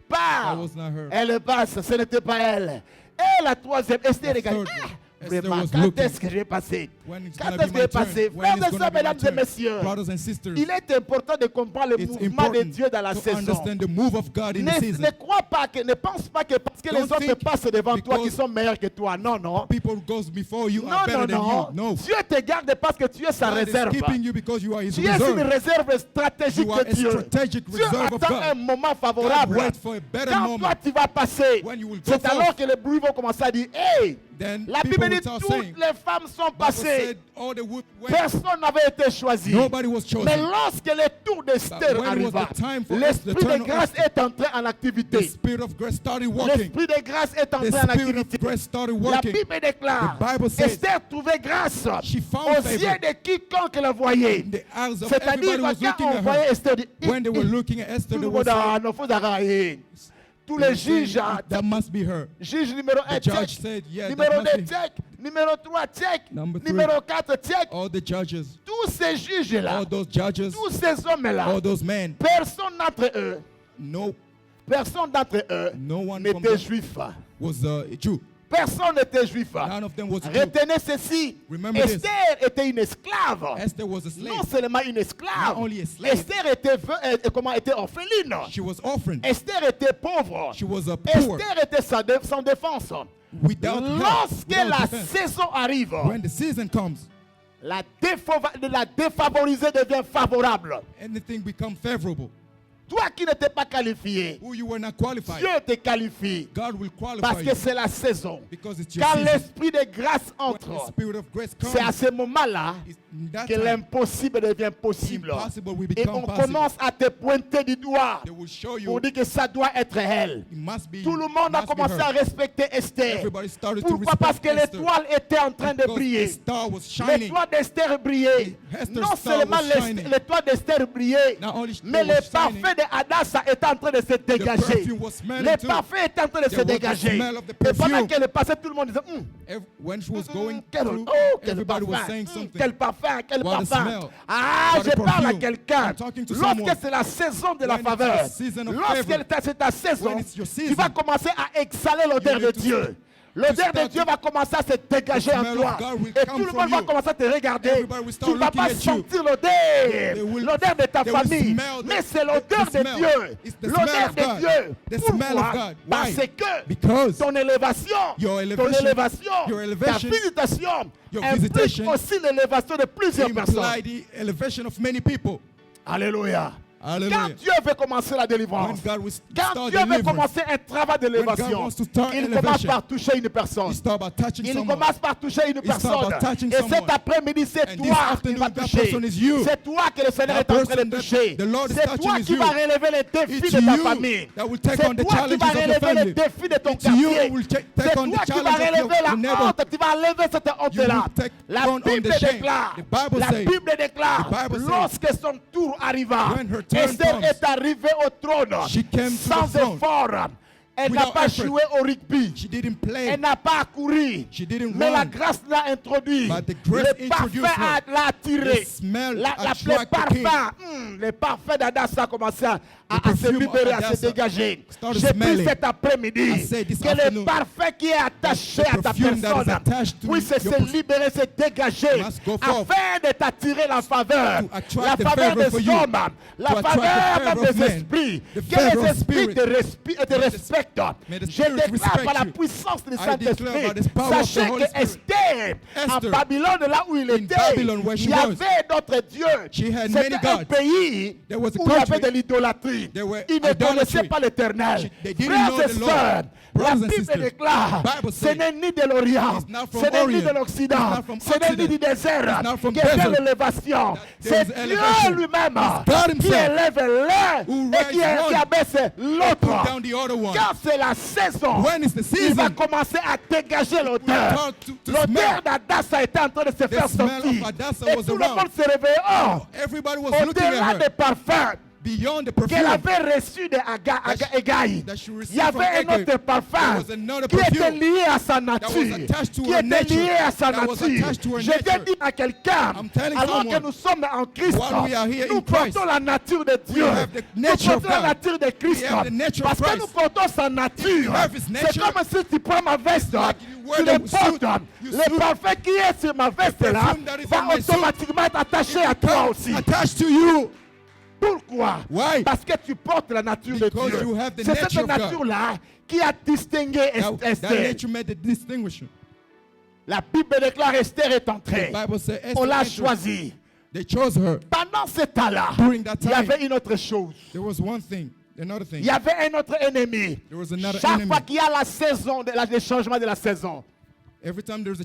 Pas. was not her. Elle passe, ce n'était pas elle. Et la troisième, Esther The regarde. third one. Esther Vraiment, was quand looking est-ce que je vais passer? when it's Quand going to est-ce be que je my vais passer? turn, when Frères it's et going sœurs, to be my mesdames et turn. messieurs, Brothers and sisters, il est important de comprendre le it's mouvement de important Dieu dans la to saison. understand the move of God in the season. Ne crois pas que, ne pense pas que parce que les Don't autres think passent devant toi qu'ils because sont meilleurs que toi. Non, non. People goes before you are Non, better non, than you. non. No. Dieu te garde parce que tu es sa God is réserve. keeping you because you are His Tu es une reserve. réserve stratégique You are de a Dieu. strategic Dieu reserve of attend un God. moment God favorable. wait for a better Quand toi moment. tu vas passer, When you will go c'est alors forth. que les bruits vont commencer à dire hey, Then la people Bible will dit start toutes saying, les femmes sont Bible passées. said all the wood went. Personne n'avait été choisi. Nobody was chosen. Mais lorsque le tour d'Esther But when it was arriva, the time for l'esprit the turn de of grâce Esther, est entré en The activité. Spirit of grace started walking. L'esprit de grâce est The entré en Spirit activité. of grace started La working. Bible déclare, The Bible says Esther trouvait grâce she found aux favor yeux de quiconque la voyait. in the eyes of C'est-à-dire everybody who was que quand looking on at voyait her. Esther, dit, When they were looking at tout Esther, le they were monde saying, a non, faut arrêter. Tous they les were saying, juges, that must be her. juge numéro 1 The judge check, said, yeah, that numéro must 2 be check, numéro 3 check, Number 3. numéro 4 check. All the judges, Tous ces juges-là, all those judges, tous ces hommes-là, all those men, personne d'entre eux, no personne d'entre eux one from n'était them juif. was a Jew. Personne n'était juif. None of them was a Jew. Retenez ceci. Remember this. Esther était une esclave. Esther was a slave. Non seulement une esclave. Not only a slave. Esther était orpheline. She was orphaned. Esther était pauvre. She was a poor, Esther était sans défense. without help, Lorsque without la defense. saison arrive, When the season comes, la défavorisée devient favorable. anything becomes favorable. Toi qui n'étais pas qualifié, Who you were not qualified, Dieu te qualifie. God will qualify Parce que you c'est la saison. because it's your Quand season. l'esprit de grâce When the entre, Spirit of grace c'est à comes, ce moment-là it's in that que time, l'impossible devient possible. impossible will Et become on possible. commence à te pointer du doigt They will show you pour dire que ça doit être elle. it must be, Tout le monde a must be commencé à her. respecter Esther. Everybody started to Pourquoi? Parce respect que Esther l'étoile était en train de because the briller. star was shining. L'étoile d'Esther brillait. Esther's Non star seulement was shining. l'étoile d'Esther brillait, Not only mais was le shining, parfum de Hadassah était en train de se dégager. perfume was smelling Le too. parfum était en train de There se was the dégager. smell of the Et pendant perfume. qu'elle passait, tout le monde disait When she was going quel, through, quel everybody was parfum, saying something. quel parfum, quel What a parfum. smell. Ah, What a je parle à perfume. quelqu'un. I'm talking to Lorsque someone. c'est la saison de la When it's faveur, the season of lorsque favor, c'est ta saison, when it's your tu season, vas commencer à exhaler l'odeur you de need to Dieu. L'odeur de start Dieu to- va commencer à se dégager the en smell toi. of God will Et come tout le from monde va you. commencer à te regarder. Everybody will start Tu ne vas looking pas at you. sentir They l'odeur. will- L'odeur de ta they will famille. smell the- Mais c'est l'odeur the de smell. Dieu. It's the smell L'odeur of de God. Dieu. The smell of Pourquoi? God. Parce Why? que Because ton élévation, your ton elevation, élévation, your ta elevation, visitation your implique visitation aussi l'élévation de plusieurs personnes. imply the elevation of many people. Alléluia. Quand Hallelujah. Dieu veut commencer la délivrance, When God will quand start Dieu veut deliverance, commencer un travail d'élévation, wants to start il elevation, commence par toucher une personne. He start by touching Il someone. commence par toucher une He start personne. by touching Et someone. cet après-midi, c'est And toi this qui afternoon, vas that toucher. person is you. C'est toi que le Seigneur That est en train person de that toucher. the Lord is C'est touching toi is qui you. vas relever les défis It's de ta you famille. that will take C'est on the toi qui challenges vas of your relever les family. défis de ton It's you quartier. who will take C'est on the toi qui vas challenge of relever your la neighbor. honte. Tu vas enlever cette honte-là. will take La on Bible the shame. déclare. The Bible La says- Bible déclare. the Bible says, Lorsque son tour arriva, when her turn Esther comes, est arrivée au trône she came to sans the throne effort. Elle n'a without pas effort. joué au rugby. She didn't play. Elle n'a pas couru. She didn't Mais la run. grâce l'a introduit. But the grace Le parfum introduced her. l'a attiré. The smell Le attract the king. parfum, le parfum d'Hadassah a commencé à se perfume of libérer, à se Hadassah dégager. started J'ai pris smelling. cet après-midi I said this que le afternoon parfum qui est attaché that à the ta perfume that is personne attached to puisse your se perfume libérer, se dégager must go forth afin de t'attirer la faveur. to attract La the faveur favor for des you, hommes, la to attract the faveur favor même of des men, esprits. the Que les favor of esprits spirit. te respectent. may the Je spirit déclare respect par la you. puissance du I declare by Saint-Esprit. the power of the Sachez Holy que Esther, en Esther, Babylone, là où il in était, Babylon, where she il y was, avait d'autres dieux. she had C'était many un gods. pays There was a où il y avait country. de l'idolâtrie. There were Ils ne connaissaient idolatry. pas l'Éternel. They didn't Frères know et the Lord. sœurs, la Brothers and Bible sisters, déclare, Bible ce says, n'est ni de l'Orient, it's not from ce n'est ni Orient, de l'Occident, it's not from ce n'est ni Occident, du désert, it's not from qui est desert. l'élévation. There C'est is Dieu elevation. lui-même It's God qui himself élève l'un who et qui raised one abaisse Put l'autre. down the other one. Quand c'est la saison, When is the il va season? commencer à dégager will l'odeur. start to L'odeur smell. d'Hadassah était en train de se faire smell sortir. of Hadassah Et was tout le around. monde se réveillait. Oh, Everybody was looking au-delà at des her. parfums, beyond the qu'elle perfume avait reçu de Hégaï. that she Il received y from avait un Agag, autre parfum there was another qui était perfume lié à sa was nature. attached to Qui her était nature, lié à sa that was nature. attached to her Je viens nature. dire à quelqu'un, I'm telling alors que someone, nous sommes en Christ, while we are here nous in Christ, portons la nature de Dieu. have the Nous nature of portons la God. nature de Christ. We have the nature of Parce que Christ. nous portons sa nature. have his C'est nature, comme si tu prends ma veste, like you wear tu le the suit, portes. you Le suit. parfum qui est sur ma veste là perfume that is va on my suit, automatiquement être attaché à toi aussi. attached to you. Pourquoi? Why? Parce que tu portes la nature de Because Dieu. you have the C'est nature cette of God. nature-là qui a distingué That Esther. nature made the distinguishing. La Bible déclare Esther est entrée. The Bible says On Esther l'a entered. choisie. They chose her. Pendant ce temps-là, During that il y time, avait une autre chose. there was one thing, another thing. Il y avait un autre ennemi. There was another Chaque enemy. fois qu'il y a la saison, le changement de la saison, Every time there's a